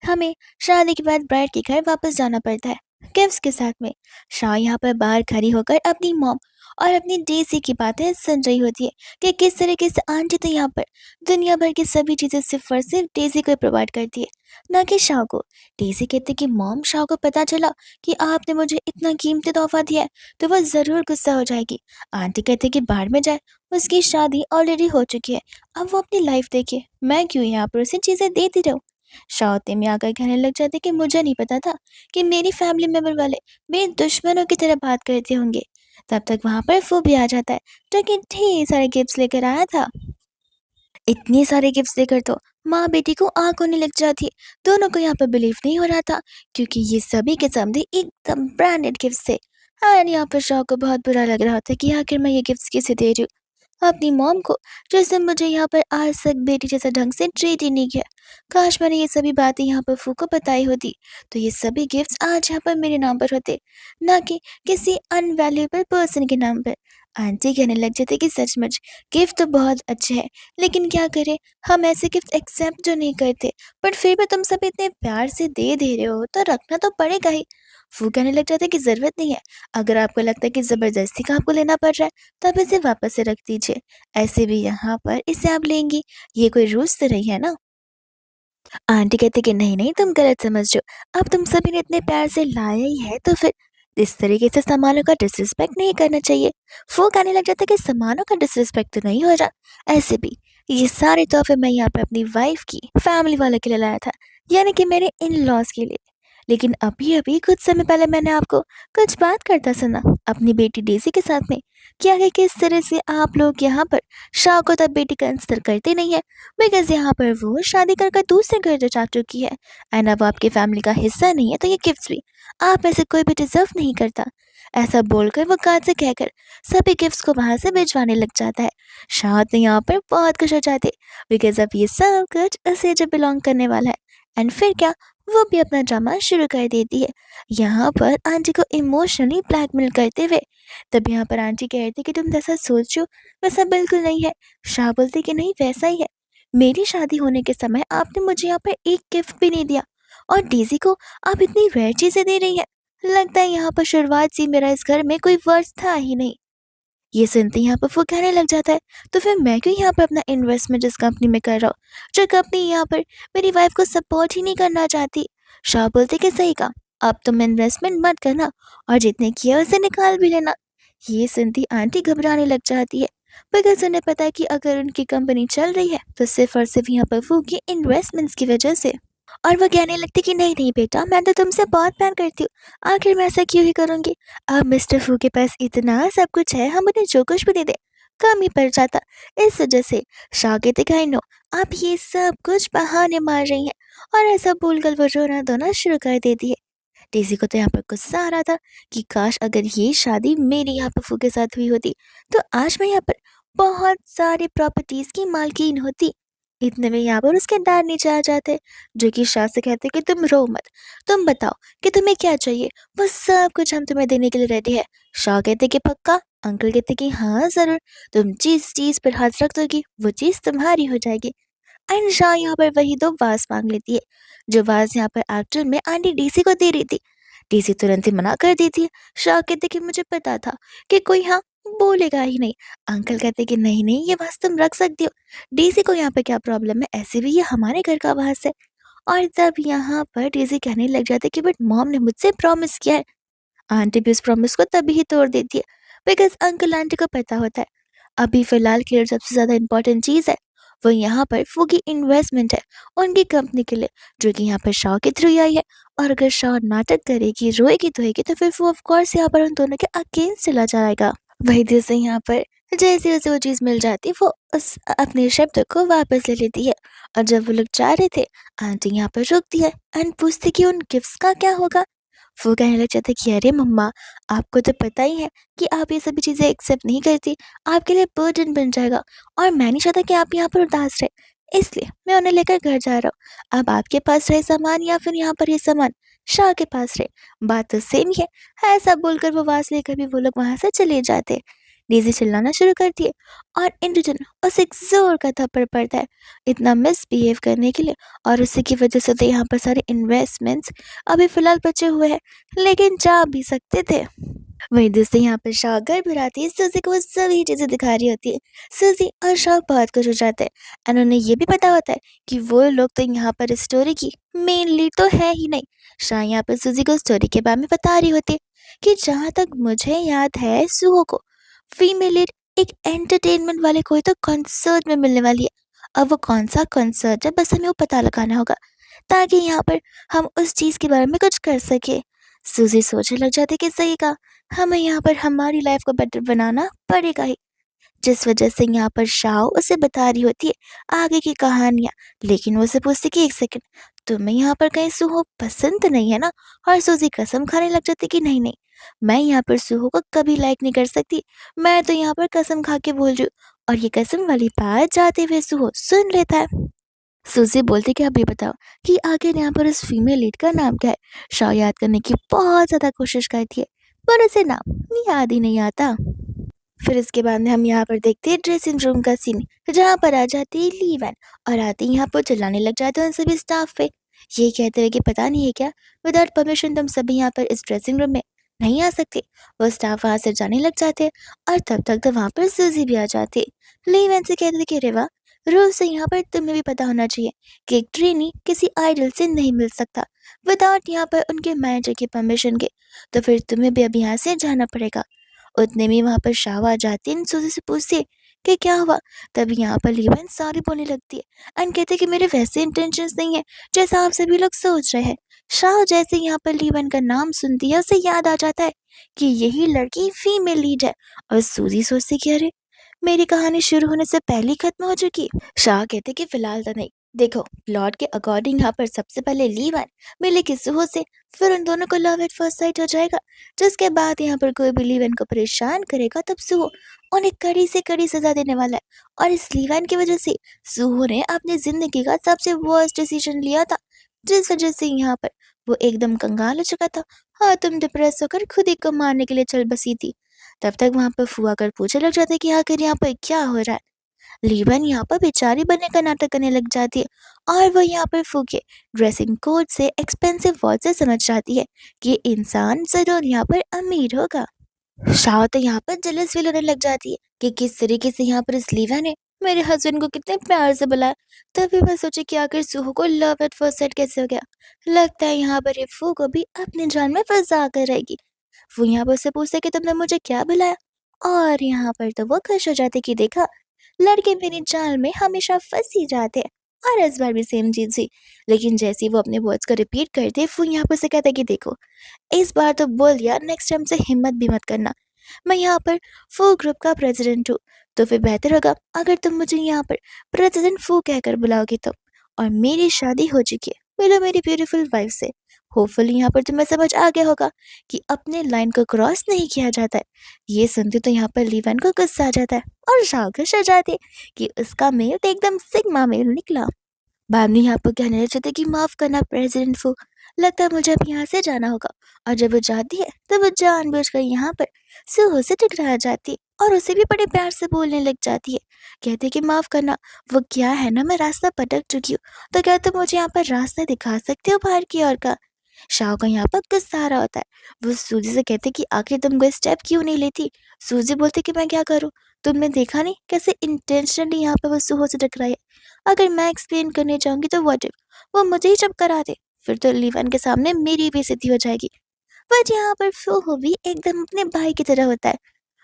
A: हमें शादी के बाद ब्राइड के घर वापस जाना पड़ता है गिफ्ट्स के साथ में। शाह यहाँ पर बाहर खड़ी होकर अपनी मॉम और अपनी डेजी की बातें सुन रही होती है कि किस तरीके से आंटी तो यहाँ पर दुनिया भर की सभी चीज़ें सिर्फ और सिर्फ डेजी को प्रोवाइड करती है, ना कि शाह को। डेजी कहती कि मॉम, शाह को पता चला कि आपने मुझे इतना कीमती तोहफा दिया है तो वह ज़रूर गुस्सा हो जाएगी। आंटी कहती कि बाहर में जाए, उसकी शादी ऑलरेडी हो चुकी है, अब वो अपनी लाइफ देखे, मैं क्यों यहाँ पर उसे चीज़ें देती रहूँ। शाह उतने में आकर कहने लग जाते कि मुझे नहीं पता था कि मेरी फैमिली मेंबर वाले मेरे दुश्मनों की तरह बात करते होंगे। तब तक वहाँ पर फू भी आ जाता है, जो कि ढेर सारे गिफ्ट्स लेकर आया था। इतने सारे गिफ्ट्स देकर तो माँ बेटी को आंख होने लग जाती है। दोनों को यहाँ पर बिलीव नहीं हो रहा था, क्योंकि ये सभी के सामने एकदम ब्रांडेड गिफ्ट्स थे। एंड यहाँ पर शाह को बहुत बुरा लग रहा था कि आखिर मैं ये गिफ्ट्स किसे दे रही हूँ, अपनी मॉम को, जिसने मुझे यहाँ पर आज तक बेटी जैसा ढंग से ट्रीट ही नहीं किया। काश मैंने ये सभी बातें यहाँ पर फू को बताई होती, तो ये सभी गिफ्ट्स आज यहाँ पर मेरे नाम पर होते, ना कि किसी अनवैल्यूएबल पर्सन के नाम पर। आंटी कहने लग जाते कि सचमुच गिफ्ट तो बहुत अच्छे हैं, लेकिन क्या करें, हम ऐसे गिफ्ट एक्सेप्ट जो नहीं करते, बट फिर भी तुम सब इतने प्यार से दे रहे हो तो रखना तो पड़ेगा ही। वो कहने लग जाते कि ज़रूरत नहीं है, अगर आपको लगता है कि ज़बरदस्ती का आपको लेना पड़ रहा है तब इसे वापस से रख दीजिए, ऐसे भी यहाँ पर इसे आप लेंगी, ये कोई रूल्स तो नहीं है ना। आंटी कहती कि नहीं नहीं, तुम गलत समझ रहे हो, अब तुम सभी ने इतने प्यार से लाया ही है तो फिर इस तरीके से सामानों का डिसरिस्पेक्ट नहीं करना चाहिए। वो कहने लग जाता कि सामानों का डिसरिस्पेक्ट तो नहीं हो रहा, ऐसे भी ये सारे तोहफे मैं यहाँ पे अपनी वाइफ की फैमिली वालों के लिए लाया था, यानी कि मेरे इन लॉज के लिए। लेकिन अभी अभी कुछ समय पहले मैंने आपको कुछ बात करता सुना अपनी बेटी डेजी के साथ में, क्या है किस तरह से आप लोग यहाँ पर शाह को तब बेटी कंसिडर करते नहीं है, बिकॉज़ यहाँ पर वो शादी कर कर दूसरे घर जो जा चुकी है, एंड अब आपकी फैमिली का हिस्सा नहीं है, तो ये गिफ्ट्स भी आप में से कोई भी डिज़र्व नहीं करता। ऐसा बोलकर वो कान से कहकर सभी गिफ्ट्स को वहाँ से भिजवाने लग जाता है। शाह तो यहाँ पर बहुत खुश हो जाते, बिकॉज़ अब ये सब कुछ उसे जो बिलॉन्ग करने वाला है। एंड फिर क्या, वो भी अपना ड्रामा शुरू कर देती है, यहाँ पर आंटी को इमोशनली ब्लैकमेल करते हुए। तब यहाँ पर आंटी कहती कि तुम जैसा सोच रहे हो वैसा बिल्कुल नहीं है। शाह बोलते कि नहीं, वैसा ही है। मेरी शादी होने के समय आपने मुझे यहाँ पर एक गिफ्ट भी नहीं दिया, और डेज़ी को आप इतनी रेयर चीज़ें दे रही हैं। लगता है यहाँ पर शुरुआत से ही मेरा इस घर में कोई वर्थ था ही नहीं। ये सुनते ही यहाँ पर वो कहने लग जाता है, तो फिर मैं क्यों यहाँ पर अपना इन्वेस्टमेंट जिस कंपनी में कर रहा हूँ, जो कंपनी यहाँ पर मेरी वाइफ को सपोर्ट ही नहीं करना चाहती। शाह बोलते कि सही कहा, अब तुम इन्वेस्टमेंट मत करना और जितने किया उसे निकाल भी लेना। ये सुनती आंटी घबराने लग जाती है, बिकॉज उन्हें पता है कि अगर उनकी कंपनी चल रही है तो सिर्फ और सिर्फ यहाँ पर वो की इन्वेस्टमेंट्स की वजह से। और वो कहने लगती कि नहीं नहीं बेटा, मैं तो तुमसे बहुत प्यार करती हूँ, आखिर मैं ऐसा क्यों ही करूँगी। अब मिस्टर फू के पास इतना सब कुछ है, हम उन्हें जो कुछ भी दे दें कम ही पड़ जाता। इस वजह से शाह कहते कि आई नो आप ये सब कुछ बहाने मार रही हैं, और ऐसा बोलकर वो रोना धोना शुरू कर देती है। डेज़ी को तो यहाँ पर गुस्सा आ रहा था कि काश अगर ये शादी मेरी यहाँ पर फू के साथ हुई होती, तो आज मैं यहाँ पर बहुत सारे प्रॉपर्टीज की मालकीन होती। इतने में यहाँ पर उसके डैड नीचे आ जाते, जो कि शाह से कहते कि तुम रो मत, तुम बताओ कि तुम्हें क्या चाहिए, वो सब कुछ हम तुम्हें देने के लिए रेडी है। शाह कहते कि पक्का। अंकल कहते कि हाँ जरूर, तुम जिस चीज पर हाथ रख दोगी वो चीज तुम्हारी हो जाएगी। एंड शाह यहाँ पर वही दो वाज मांग लेती है, जो वाज यहाँ पर एक्चुअल में आंटी डीसी को दे रही थी। डीसी तुरंत ही मना कर देती है। शाह कहते कि मुझे पता था कि कोई हाँ बोलेगा ही नहीं। अंकल कहते कि नहीं नहीं, ये वाज तुम रख सकती हो, डीसी को यहाँ पे क्या प्रॉब्लम है, ऐसे भी ये हमारे घर का वाज है। और तब यहाँ पर डेज़ी कहने लग जाती है कि बट मॉम ने मुझसे प्रॉमिस किया है। आंटी भी उस प्रॉमिस को तभी ही तोड़ देती है बिकॉज़ अंकल आंटी को पता होता है अभी फ़िलहाल के लिए सबसे ज़्यादा इम्पोर्टेंट चीज़ है, वो यहाँ पर फू की इन्वेस्टमेंट है उनकी कंपनी के लिए, जो कि यहाँ पर शॉ के थ्रू ही आई है। और अगर शॉ नाटक करेगी, रोएगी-धोएगी तो फिर वो ऑफ कोर्स यहाँ पर उन दोनों के अगेंस्ट चला जाएगा। वही जैसे यहाँ पर जैसे उसे वो चीज़ मिल जाती है, वो उस अपने शब्द को वापस ले लेती है। और जब वो लोग जा रहे थे, आंटी यहाँ पर रुकती है एंड पूछती कि उन गिफ्ट्स का क्या होगा? वो कहने लग जाते कि अरे मम्मा, आपको तो पता ही है कि आप ये सभी चीज़ें एक्सेप्ट नहीं करती, आपके लिए बर्डन बन जाएगा और मैं नहीं चाहता कि आप यहाँ पर उदास रहे, इसलिए मैं उन्हें लेकर घर जा रहा हूँ। अब आपके पास रहे सामान या फिर यहाँ पर ये सामान शाह के पास रहे, बात तो सेम ही है। ऐसा बोलकर वो वास लेकर भी वो लोग वहाँ से चले जाते। डेज़ी चिल्लाना शुरू करती है और इंद्रजन उसे एक ज़ोर का थप्पड़ पड़ता है, इतना मिसबिहेव करने के लिए। और उसी की वजह से तो यहाँ पर सारे इन्वेस्टमेंट्स अभी फ़िलहाल बचे हुए हैं, लेकिन जा भी सकते थे। वहीं दूसरे यहाँ पर शाह घर पर आती है, सूजी को वो सभी चीज़ें दिखा रही होती है। सूजी और शाह बहुत खुश हो जाते हैं एंड उन्हें ये भी पता होता है कि वो लोग तो यहाँ पर इस स्टोरी की मेन लीड तो है ही नहीं। शाह यहाँ पर सूजी को स्टोरी के बारे में बता रही होती है कि जहाँ तक मुझे याद है, सुहो को फीमेल लीड एक एंटरटेनमेंट वाले कोई तो कॉन्सर्ट में मिलने वाली है। अब वो कौन सा कॉन्सर्ट है, बस हमें वो पता लगाना होगा ताकि यहाँ पर हम उस चीज़ के बारे में कुछ कर सके। सूजी सोचने लग जाती कि सही कहा, हमें यहाँ पर हमारी लाइफ को बेटर बनाना पड़ेगा ही। जिस वजह से यहाँ पर शाओ उसे बता रही होती है आगे की कहानियाँ, लेकिन वो उसे पूछती कि एक सेकंड, तुम्हें यहाँ पर कहीं सुहो पसंद तो नहीं है ना? और सूजी कसम खाने लग जाती कि नहीं नहीं, मैं यहाँ पर सुहो को कभी लाइक नहीं कर सकती, मैं तो यहाँ पर कसम खा के बोल रही हूँ। और ये कसम वाली बात जाते हुए सुहो सुन लेता है। सूजी बोलती कि आप ये बताओ कि आखिर यहाँ पर उस फीमेल लीड का नाम क्या है? शाह याद करने की बहुत ज़्यादा कोशिश करती है, पर उसे नाम याद ही नहीं आता। फिर इसके बाद में हम यहाँ पर देखते हैं ड्रेसिंग रूम का सीन, जहाँ पर आ जाती है लीवन और आते ही यहाँ पर चिल्लाने लग जाते हैं उन सभी स्टाफ पे, ये कहते हुए कि पता नहीं है क्या, विदाउट परमिशन तुम सभी यहाँ पर इस ड्रेसिंग रूम में नहीं आ सकते। वो स्टाफ वहाँ से जाने लग जाते हैं और तब तक तो वहाँ पर सूजी भी आ जाती है। लीवन से कहते थे कि अरे वाह, रूल से यहाँ पर तुम्हें भी पता होना चाहिए कि एक ट्रेनी किसी आइडल से नहीं मिल सकता विदाउट यहाँ पर उनके मैनेजर की परमिशन के, तो फिर तुम्हें भी अब यहाँ से जाना पड़ेगा। उतने में वहाँ पर शाह आ जाती है, सूजी से पूछती है कि क्या हुआ। तभी यहाँ पर लीवन सॉरी बोलने लगती है एंड कहते हैं कि मेरे वैसे इंटेंशंस नहीं है जैसा आप सभी लोग सोच रहे हैं। शाह जैसे यहाँ पर लीवन का नाम सुनती है, उसे याद आ जाता है कि यही लड़की फीमेल लीड है। और सूजी सोचती कि अरे, मेरी कहानी शुरू होने से पहले ही खत्म हो चुकी। शाह कहते कि फिलहाल तो नहीं, देखो प्लॉट के अकॉर्डिंग यहाँ पर सबसे पहले लीवन मिलेगी सुहो से, फिर उन दोनों को लव एट फर्स्ट साइट हो जाएगा, जिसके बाद यहाँ पर कोई भी लीवन को परेशान करेगा तब सुहो उन्हें कड़ी से कड़ी सजा देने वाला है। और इस लीवन की वजह से सुहो ने अपनी जिंदगी का सबसे वर्स्ट डिसीजन लिया था, जिस वजह से यहाँ पर वो एकदम कंगाल हो चुका था। हाँ, तुम डिप्रेस होकर खुद ही को मारने के लिए चल बसी थी। तब तक वहाँ पर फुआ कर पूछने लग जाते कि आखिर यहाँ पर क्या हो रहा है। लीवन यहाँ पर बेचारी बनने का नाटक करने लग जाती है और वो यहाँ पर फूके ड्रेसिंग कोड से एक्सपेंसिव वॉच से समझ जाती है कि ये इंसान जरूर यहाँ पर अमीर होगा। शाह तो यहाँ पर जेलस फील होने लग जाती है कि किस तरीके से यहाँ पर इस लीवा ने मेरे हस्बैंड को कितने प्यार से बुलाया। तभी मैं सोची कि आखिर सुहो को लव एट फर्स्ट साइट कैसे हो गया। लगता है यहाँ पर ये फू को भी अपनी जान में फंसा कर रहेगी। वो यहाँ पर उससे पूछते कि तुमने मुझे क्या बुलाया, और यहाँ पर तो वो खुश हो जाते कि देखा, लड़के मेरी जाल में हमेशा फंस ही जाते हैं। और इस बार भी सेम चीज हुई, लेकिन जैसे ही वो अपने वर्ड्स को रिपीट करते, वो यहाँ पर से कहते कि देखो, इस बार तो बोल दिया, नेक्स्ट टाइम से हिम्मत भी मत करना। मैं यहाँ पर फू ग्रुप का प्रेसिडेंट हूँ, तो फिर बेहतर होगा अगर तुम मुझे यहाँ पर प्रेसिडेंट फू कहकर बुलाओगे तो। और मेरी शादी हो चुकी है, मिलो मेरी ब्यूटीफुल वाइफ से। होपफुली यहाँ पर तुम्हें समझ आ गया होगा कि अपने लाइन को क्रॉस नहीं किया जाता है। ये सुनते तो यहाँ पर लीवन को गुस्सा आ जाता है और शाह खुश हो जाती है कि उसका मेल तो एकदम सिग्मा मेल निकला। बाद में यहाँ पर कहने लग जाते कि माफ करना प्रेसिडेंट फू, लगता है मुझे अब यहाँ से जाना होगा। और जब वो जाती है तो वो जानबूझकर यहाँ पर सुहो से टकरा जाती है और उसे भी बड़े प्यार से बोलने लग जाती है। कहती है कि माफ करना, वो क्या है ना, मैं रास्ता भटक चुकी हूँ, तो क्या तुम मुझे यहाँ पर रास्ता दिखा सकते हो बाहर की ओर का। शाओ का यहाँ पर गुस्सा आ रहा होता है। वो सूजी से कहते कि आखिर तुम कोई स्टेप क्यों नहीं लेती। सूजी बोलती कि मैं क्या करूँ, तुमने देखा नहीं कैसे इंटेंशनली यहाँ पे वो सुहो से टकराई है। अगर मैं एक्सप्लेन करने जाऊंगी तो व्हाट इफ वो मुझे ही चुप करा दे, फिर तो लीवन के सामने मेरी बेइज्जती हो जाएगी। बट यहाँ पर सुहो भी एकदम अपने भाई की तरह होता है।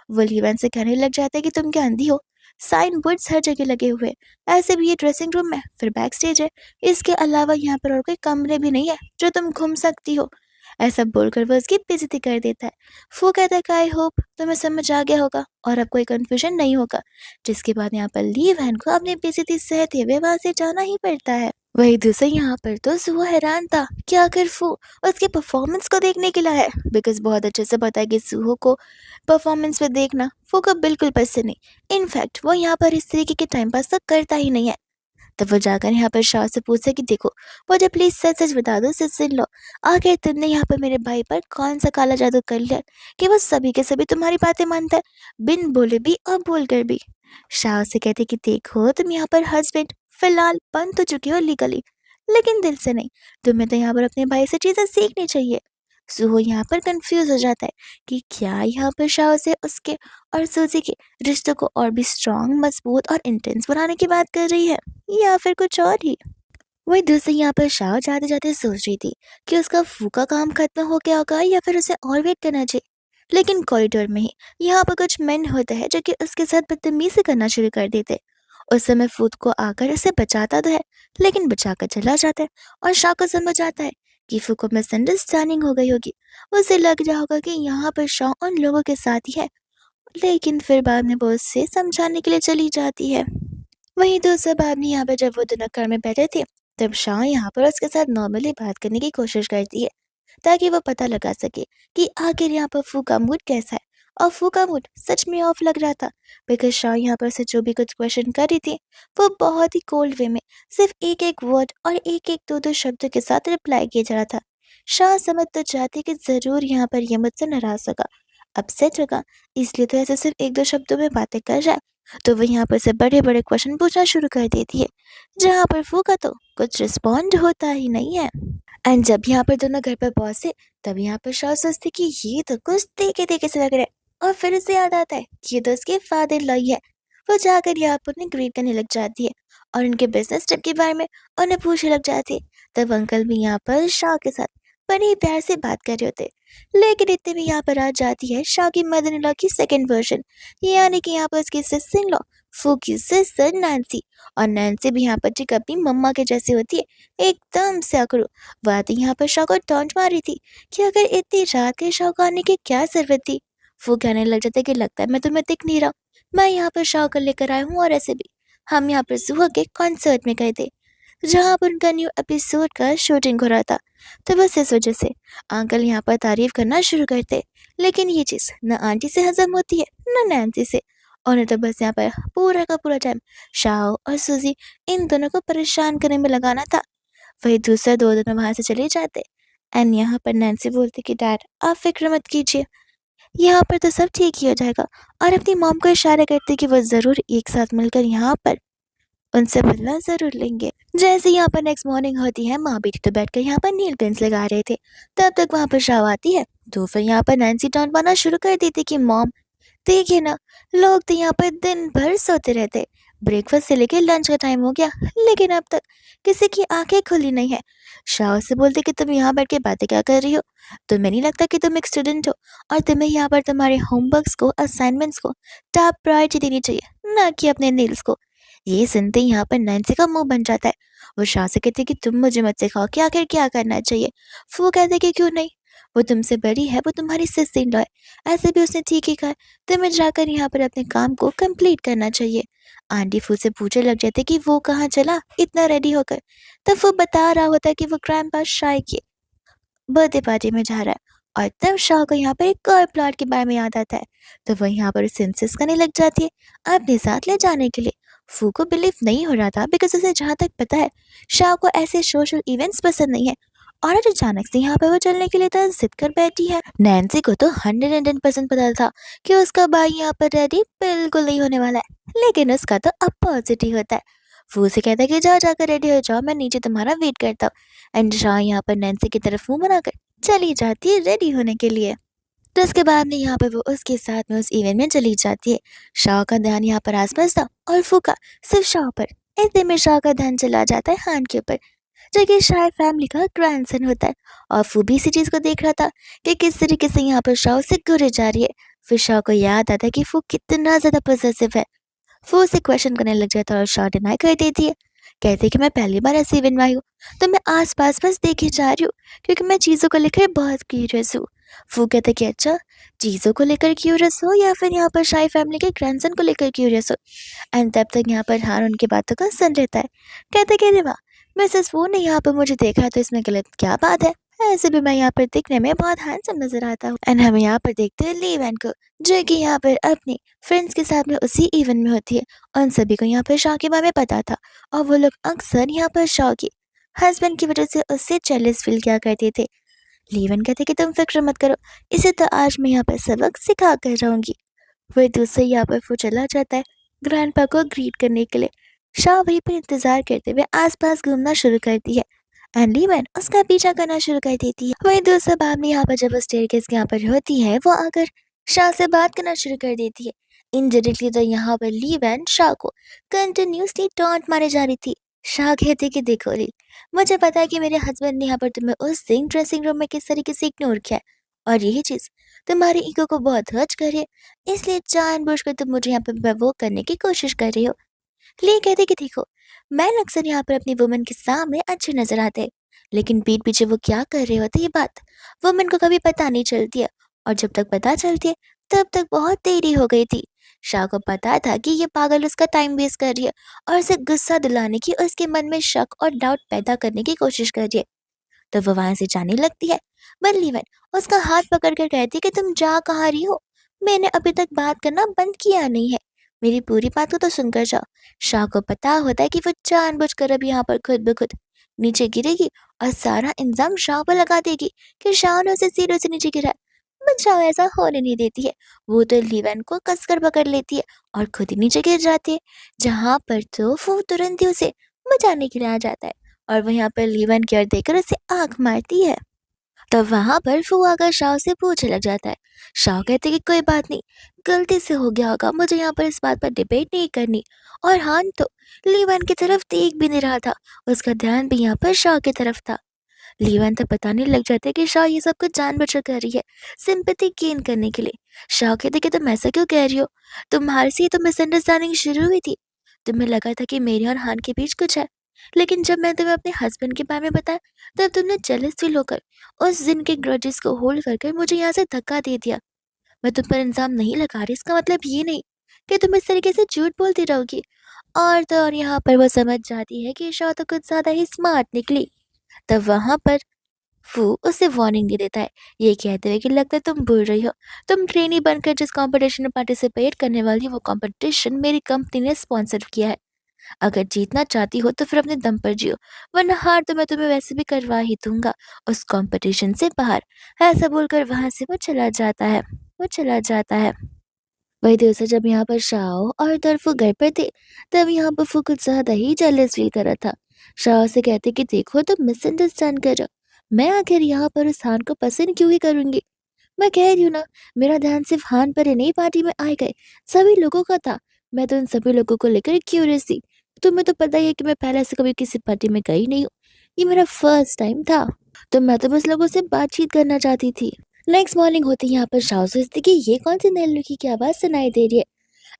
A: वो लीवन से कहने लग जाता है कि तुम क्या अंधी हो, साइन बोर्ड्स हर जगह लगे हुए हैं। ऐसे भी ये ड्रेसिंग रूम है, फिर बैक स्टेज है, इसके अलावा यहाँ पर और कोई कमरे भी नहीं है जो तुम घूम सकती हो। ऐसा बोलकर वो उसकी बेइज्जती कर देता है। वो कहता है कि आई होप तुम्हें समझ आ गया होगा और अब कोई कंफ्यूजन नहीं होगा। जिसके बाद यहाँ पर ली वैन को अपनी बेइज्जती सहते हुए वहां से जाना ही पड़ता है। वही दूसरे यहाँ पर तो सुहा हैरान था कि आखिर वो उसके परफॉर्मेंस को देखने के लिए है, बिकॉज बहुत अच्छे से पता है कि सुहो को परफॉर्मेंस में देखना वो को बिल्कुल पसंद नहीं। इनफैक्ट वो यहाँ पर इस तरीके के टाइम पास तो करता ही नहीं है। तब वो जाकर यहाँ पर शाह से पूछे कि देखो मुझे प्लीज सच सच बता दो सिसिन लो, आखिर तुमने यहाँ पर मेरे भाई पर कौन सा काला जादू कर लिया कि वो सभी के सभी तुम्हारी बातें मानता है, बिन बोले भी और बोल कर भी। शाह से कहते कि देखो तुम यहाँ पर हस्बैंड फिलहाल बन तो चुके हो लीगली, लेकिन दिल से नहीं। तुम्हें तो यहाँ पर अपने भाई से चीजें सीखनी चाहिए। सुहो यहाँ पर कंफ्यूज हो जाता है कि क्या यहाँ पर शाह से उसके और सूजी के रिश्तों को और भी स्ट्रांग, मजबूत और इंटेंस बनाने की बात कर रही है या फिर कुछ और ही। वही दूसरी यहाँ पर शाह जाते जाते सोच रही थी कि उसका फूका काम खत्म हो गया होगा या फिर उसे और वेट करना चाहिए। लेकिन कॉरिडोर में ही यहाँ पर कुछ मेन होते हैं जो कि उसके साथ बदतमीजी करना शुरू कर देते। उस समय फूद को आकर उसे बचाता तो है, लेकिन बचाकर चला जाता है और शाह को समझ आता है कि फू को मिसअंडरस्टैंडिंग हो गई होगी। उसे लग रहा होगा कि यहाँ पर शाह उन लोगों के साथ ही है, लेकिन फिर बाद में वो उससे समझाने के लिए चली जाती है। वहीं दूसरा बाद में यहाँ पर जब वो दोनों कार में बैठे थे, तब शाह यहाँ पर उसके साथ नॉर्मली बात करने की कोशिश करती है ताकि वो पता लगा सके कि आखिर यहाँ पर फू का मूड कैसा है। और फू का मूड सच में ऑफ लग रहा था, बिकॉज शाह यहाँ पर से जो भी कुछ क्वेश्चन कर रही थी वो बहुत ही कोल्ड वे में सिर्फ एक एक वर्ड और एक एक दो दो शब्दों के साथ रिप्लाई किया जा रहा था। शाह समझ तो चाहती कि जरूर यहाँ पर ये मुझसे नाराज होगा, अपसेट होगा, इसलिए तो ऐसे सिर्फ एक दो शब्दों में बातें कर रहा है। तो वो यहाँ पर से बड़े बड़े क्वेश्चन पूछना शुरू कर देती है, जहाँ पर फू का तो कुछ रिस्पॉन्ड होता ही नहीं है। एंड जब यहाँ पर दोनों घर पर पहुंचे, तब यहाँ पर शाह सोचती कि ये तो कुछ देखे देखे से लग रहा है, और फिर उसे याद आता है कि ये तो उसके फादर इन लॉ ही है। वो जाकर यहाँ पर उन्हें ग्रीट करने लग जाती है और उनके बिजनेस ट्रिप के बारे में उन्हें पूछने लग जाती है। तब अंकल भी यहाँ पर शाह के साथ बड़े ही प्यार से बात कर रहे होते, लेकिन इतने में यहाँ पर आ जाती है शाह की मदर इन लॉ की सेकेंड वर्जन, यानी कि यहाँ पर उसकी सिस्टर इन लॉ, फू की सिस्टर नैन्सी। और नैन्सी भी यहाँ पर ठीक अपनी मम्मा के जैसी होती है, एकदम से अकड़ू। वादी यहाँ पर शाह को टॉन्ट मार रही थी कि अगर इतनी रात के शाह को आने की क्या जरूरत थी। वो कहने लग जाता है कि लगता है मैं तुम्हें दिख नहीं रहा, मैं यहाँ पर शाह को लेकर आया हूँ, और ऐसे भी हम यहाँ पर सुहा के कॉन्सर्ट में गए थे जहाँ पर उनका न्यू एपिसोड का शूटिंग हो रहा था। तो बस इस वजह से अंकल यहाँ पर तारीफ करना शुरू करते, लेकिन ये चीज़ न आंटी से हजम होती है न नैन्सी से। उन्हें तो बस यहाँ पर पूरा का पूरा टाइम शाह और सूजी इन दोनों को परेशान करने में लगाना था। वही दूसरे दो दिन वहां से चले जाते एंड यहाँ पर नैन्सी बोलती कि डैड आप फिक्र मत कीजिए, यहाँ पर तो सब ठीक ही हो जाएगा। और अपनी मॉम को इशारा करते कि वो जरूर एक साथ मिलकर यहाँ पर उनसे बदला जरूर लेंगे। जैसे यहाँ पर नेक्स्ट मॉर्निंग होती है, माँ बेटी तो बैठकर यहाँ पर नील पेंट्स लगा रहे थे, तब तक वहां पर शाह आती है। तो फिर यहाँ पर नैन्सी टॉन्ट मारना शुरू कर देती कि मॉम देखिए ना, लोग तो यहाँ पर दिन भर सोते रहते, ब्रेकफास्ट से लेके लंच का टाइम हो गया, लेकिन अब तक किसी की आंखें खुली नहीं है। शाह से बोलते कि तुम यहाँ बैठ के बातें क्या कर रही हो, तुम्हें नहीं लगता कि तुम एक स्टूडेंट हो और तुम्हें यहाँ पर तुम्हारे होमवर्क्स को, असाइनमेंट्स को टॉप प्रायोरिटी देनी चाहिए, ना कि अपने नील्स को। ये सुनते ही यहाँ पर नैन्सी का मुंह बन जाता है। वो शाह से कहती कि तुम मुझे मत सिखाओ कि आखिर क्या करना चाहिए। वो कहते कि क्यों नहीं, वो तुमसे बड़ी है, वो तुम्हारी सिस्टर इन लॉ है, ऐसे भी उसने ठीक ही कहा, तुम्हें जाकर यहाँ पर अपने काम को कंप्लीट करना चाहिए। आंटी फू से पूछने लग जाते कि वो कहाँ चला इतना रेडी होकर। तब वो बता रहा होता है कि वो ग्रैंडपा शाह की बर्थडे पार्टी में जा रहा है। और तब शाह को यहाँ पर एक और प्लॉट के बारे में याद आता है, तो वह यहाँ पर उसे इंसिस्ट करने लग जाती है अपने साथ ले जाने के लिए। फू को बिलीव नहीं हो रहा था, बिकॉज उसे जहाँ तक पता है शाह को ऐसे सोशल इवेंट्स पसंद नहीं है, और आज अचानक से यहाँ पे वो चलने के लिए तो जिद कर बैठी है। नैन्सी को तो 110% पता था कि उसका भाई यहाँ पर रेडी बिल्कुल नहीं होने वाला है, लेकिन उसका तो अपोजिट ही होता है। वो उसे कहता है कि जाओ जाकर रेडी हो जाओ, मैं नीचे तुम्हारा वेट करता हूँ। एंड शाह यहाँ पर नैन्सी की तरफ मुंह बनाकर चली जाती है रेडी होने के लिए। तो उसके बाद में यहाँ पर वो उसके साथ में उस इवेंट में चली जाती है। शाह का ध्यान यहाँ पर आसपास था और फूका सिर्फ शाह पर। इतने में शाह का ध्यान चला जाता है हान के ऊपर, जो कि शाह फैमिली का ग्रैंडसन होता है। और वो भी इसी चीज को देख रहा था कि किस तरीके से यहाँ पर शाह से घूरे जा रही है। फिर शाह को याद आता है कि वो कितना ज्यादा पॉसेसिव है। वो उसे क्वेश्चन करने लग जाता है और शाह डिनाई कर देती है। कहती है कि मैं पहली बार ऐसे इवेंट में आई हूँ, तो मैं आस पास बस देखे जा रही हूँ, क्योंकि मैं चीज़ों को लेकर बहुत क्यूरियस हूँ। वो कहते कि अच्छा, चीज़ों को लेकर क्यूरियस हो या फिर यहाँ पर शाही फैमिली के ग्रैंडसन को लेकर क्यूरियस हो। एंड तब तक यहाँ पर हार उनकी बातों का सुन लेता है। कहते कि अरे वाह, मिसेस वो ने यहाँ पर मुझे देखा है, तो इसमें गलत क्या बात है। ऐसे भी मैं यहाँ पर दिखने में बहुत हैंडसम नजर आता हूँ। एंड हम यहाँ पर देखते हैं ली वैन को, जो कि यहाँ पर अपनी फ्रेंड्स के साथ में उसी इवेंट में होती है। उन सभी को यहाँ पर शाह के बारे में पता था, और वो लोग अक्सर यहाँ पर शाह की हस्बैंड की वजह से उससे जेलस फील किया करते थे। लीवन कहते कि तुम फिक्र मत करो, इसे तो आज मैं यहाँ पर सबक सिखा कर जाऊंगी। वह दूसरे यहाँ पर वो चला जाता है ग्रैंडपा को ग्रीट करने के लिए। शाह वहीं पर इंतजार करते हुए आसपास घूमना शुरू करती है। एंड लीवन उसका पीछा करना शुरू कर देती है। वही दूसरा बाब में यहाँ पर जब वो स्टेयरकेस के यहाँ पर होती है, वो आकर शाह से बात करना शुरू कर देती है। इनडायरेक्टली तो यहाँ पर लीवन शाह को कंटिन्यूसली टॉन्ट मारे जा रही थी। शाह कहते कि देखो ली, मुझे पता है कि मेरे हस्बैंड ने यहाँ पर तुम्हें उस दिन ड्रेसिंग रूम में किस तरीके से इग्नोर किया है, और यही चीज तुम्हारे ईगो को बहुत हर्ट कर रही है, इसलिए जानबूझकर तुम मुझे यहाँ पर वो करने की कोशिश कर रही हो। ले कहते कि देखो, मैन अक्सर यहाँ पर अपनी वुमन के सामने अच्छे नजर आते हैं, लेकिन पीठ पीछे वो क्या कर रहे होते ये बात वुमन को कभी पता नहीं चलती है, और जब तक पता चलती है तब तक बहुत देरी हो गई थी। शाह को पता था कि ये पागल उसका टाइम वेस्ट कर रही है और उसे गुस्सा दिलाने की, उसके मन में शक और डाउट पैदा करने की कोशिश कर रही है। तो वो वहां से जाने लगती है। बल्लीवन उसका हाथ पकड़कर कहती है कि तुम जा कहाँ रही हो, मैंने अभी तक बात करना बंद किया नहीं है, मेरी पूरी बात को तो सुनकर जाओ। शाह को पता होता है कि वो जानबूझकर अब यहाँ पर खुद ब खुद नीचे गिरेगी और सारा इंजाम शाह पर लगा देगी कि शाह ने उसे सीढ़ियों से नीचे गिराया। बट शाह ऐसा होने नहीं देती है। वो तो लीवन को कसकर पकड़ लेती है और खुद ही नीचे गिर जाती है, जहाँ पर तो वो तुरंत ही उसे बचाने के लिए आ जाता है, और वो यहाँ पर लीवन की ओर देखकर उसे आंख मारती है। तब वहां पर वो आकर शाह से पूछने लग जाता है। शाह कहते कि कोई बात नहीं, गलती से हो गया होगा, मुझे यहाँ पर इस बात पर डिबेट नहीं करनी। और हान तो लीवन की तरफ देख भी नहीं रहा था, उसका ध्यान भी यहाँ पर शाह की तरफ था। लीवन तो बताने लग जाते कि शाह ये सब कुछ जानबूझकर कर रही है, सिंपैथी गेन करने के लिए। शाह कहते कि तुम ऐसा क्यों कह रही हो, तुम्हारे से ही तो मिसअंडरस्टैंडिंग शुरू हुई थी, तुम्हें लगा था कि मेरे और हान के बीच कुछ है, लेकिन जब मैं तुम्हें अपने हस्बैंड के बारे में बताया, तब तुमने जेलस फील होकर उस दिन के ग्रजेस को होल्ड करके मुझे यहाँ से धक्का दे दिया। मैं तुम पर इल्जाम नहीं लगा रही, इसका मतलब ये नहीं कि तुम इस तरीके से झूठ बोलती रहोगी। और तो और यहाँ पर वो समझ जाती है कि शाह तो कुछ ज्यादा ही स्मार्ट निकली। तब वहां पर वो उसे वार्निंग दे देता है, ये कहते हुए कि लगता है तुम भूल रही हो, तुम ट्रेनी बनकर जिस कंपटीशन में पार्टिसिपेट करने वाली हो, वो कंपटीशन मेरी कंपनी ने स्पॉन्सर किया है। अगर जीतना चाहती हो तो फिर अपने दम पर जियो, वरना हार तो मैं तुम्हें वैसे भी करवा ही दूंगा उस कंपटीशन से बाहर। ऐसा बोलकर वहां से वो चला जाता है। वो चला जाता है। वही दूसरा जब यहाँ पर शाओ और तरफू घर पर थे, तब यहाँ पर वो कुछ ज्यादा ही जेलस फील कर रहा था। शाओ से कहते कि देखो तुम मिसअंडरस्टैंड कर रहे हो, मैं आखिर यहाँ पर उस हान को पसंद क्यों ही करूंगी। मैं कह रही हूँ ना, मेरा ध्यान सिर्फ हान पर ही नहीं, पार्टी में आए गए सभी लोगों का था। मैं तो उन सभी लोगों को लेकर क्यूरियस थी। तुम्हें तो पता ही है कि मैं पहले से कभी किसी पार्टी में गई नहीं हूँ, ये मेरा फर्स्ट टाइम था, तो मैं तो बस लोगों से बातचीत करना चाहती थी। नेक्स्ट मॉर्निंग होती यहाँ पर शाह सोचती कि ये कौन सी नई लड़की की आवाज सुनाई दे रही है।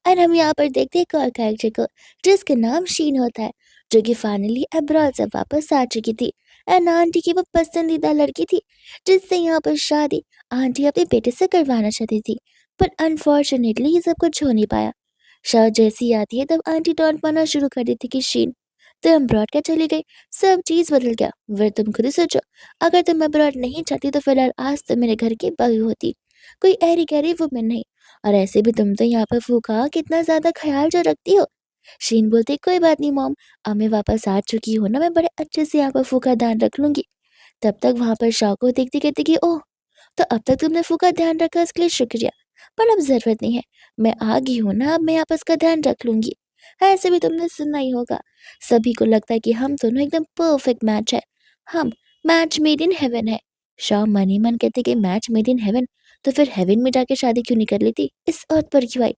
A: और हम यहाँ पर देखते हैं एक और कैरेक्टर को, जिसका नाम शीन होता है, जो कि फाइनली अब्रॉड से वापस आ चुकी थी। एंड आंटी की वो पसंदीदा लड़की थी, जिससे यहाँ पर शादी आंटी अपने बेटे से करवाना चाहती थी, पर अनफॉर्चुनेटली ये सब कुछ हो नहीं पाया। शाह जैसी आती है तब आंटी टॉन्ट मारना शुरू कर देती कि शीन तुम अब्रॉड क्या चली गई, सब चीज बदल गया। फिर तुम खुद ही सोचो, अगर तुम अब्रॉड नहीं चाहती तो फिलहाल आज तो मेरे घर की बहू होती, कोई ऐरी गहरी वुमन नहीं। और ऐसे भी तुम तो यहाँ पर फूका कितना ज्यादा ख्याल जो रखती हो। शीन बोलती कोई बात नहीं मॉम, अब मैं वापस आ चुकी हूँ ना, मैं बड़े अच्छे से यहाँ पर फूका ध्यान रख लूंगी। तब तक वहां पर शाह को देखती कहती कि ओह, तो अब तक तुमने फूका ध्यान रखा, इसके लिए शुक्रिया, पर अब जरूरत नहीं है, मैं आ गई हूँ ना, अब मैं यहाँ पर इसका ध्यान रख लूंगी। ऐसे भी तुमने सुना ही होगा। सभी को लगता है कि हम दोनों एकदम परफेक्ट मैच है। हम मैच मेड इन हेवन है। शाम मन ही मन कहते कि मैच मेड इन हेवन, तो फिर हेवन में जाके शादी क्यों नहीं कर लेती, इस अर्थ पर क्यों आई।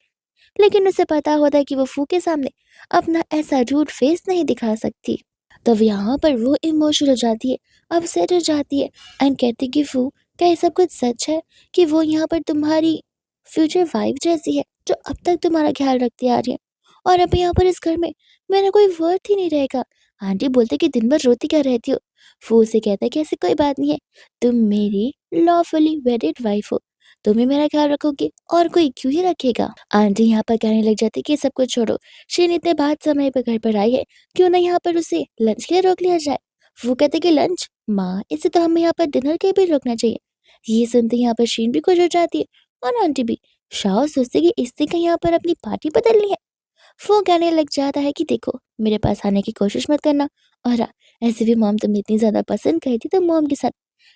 A: लेकिन उसे पता होता है कि वो फू के सामने अपना ऐसा रूड फेस नहीं दिखा सकती। तब यहाँ पर वो इमोशनल हो जाती है, अपसेट हो जाती है एंड कहती कि फू, क्या ये सब कुछ सच है कि वो यहाँ पर तुम्हारी फ्यूचर वाइफ जैसी है जो अब तक तुम्हारा ख्याल रखती आ रही है, और अब यहाँ पर इस घर में मेरा कोई वर्थ ही नहीं रहेगा। आंटी बोलते कि दिन भर रोती क्या रहती हो। फू से कहता है कि ऐसी कोई बात नहीं है, तुम मेरी लॉफुली वेडेड वाइफ हो, तुम ही मेरा ख्याल रखोगे और कोई क्यों ही रखेगा। आंटी यहाँ पर कहने लग जाती कि सब कुछ छोड़ो, शीन इतने बाद समय पर घर पर आई है, क्यों ना यहाँ पर उसे लंच के लिए रोक लिया जाए। वो कहते कि लंच, माँ इसे तो हमें यहाँ पर डिनर के भी रोकना चाहिए। ये सुनते यहाँ पर शीन भी खुश हो जाती है और आंटी भी। शाह सोचते कि इसने कहीं यहाँ पर अपनी पार्टी बदलनी है। वो कहने लग जाता है कि देखो, मेरे पास आने की कोशिश मत करना, और हाँ, ऐसे भी मॉम तुम्हें इतनी ज्यादा पसंद करती तो मॉम के साथ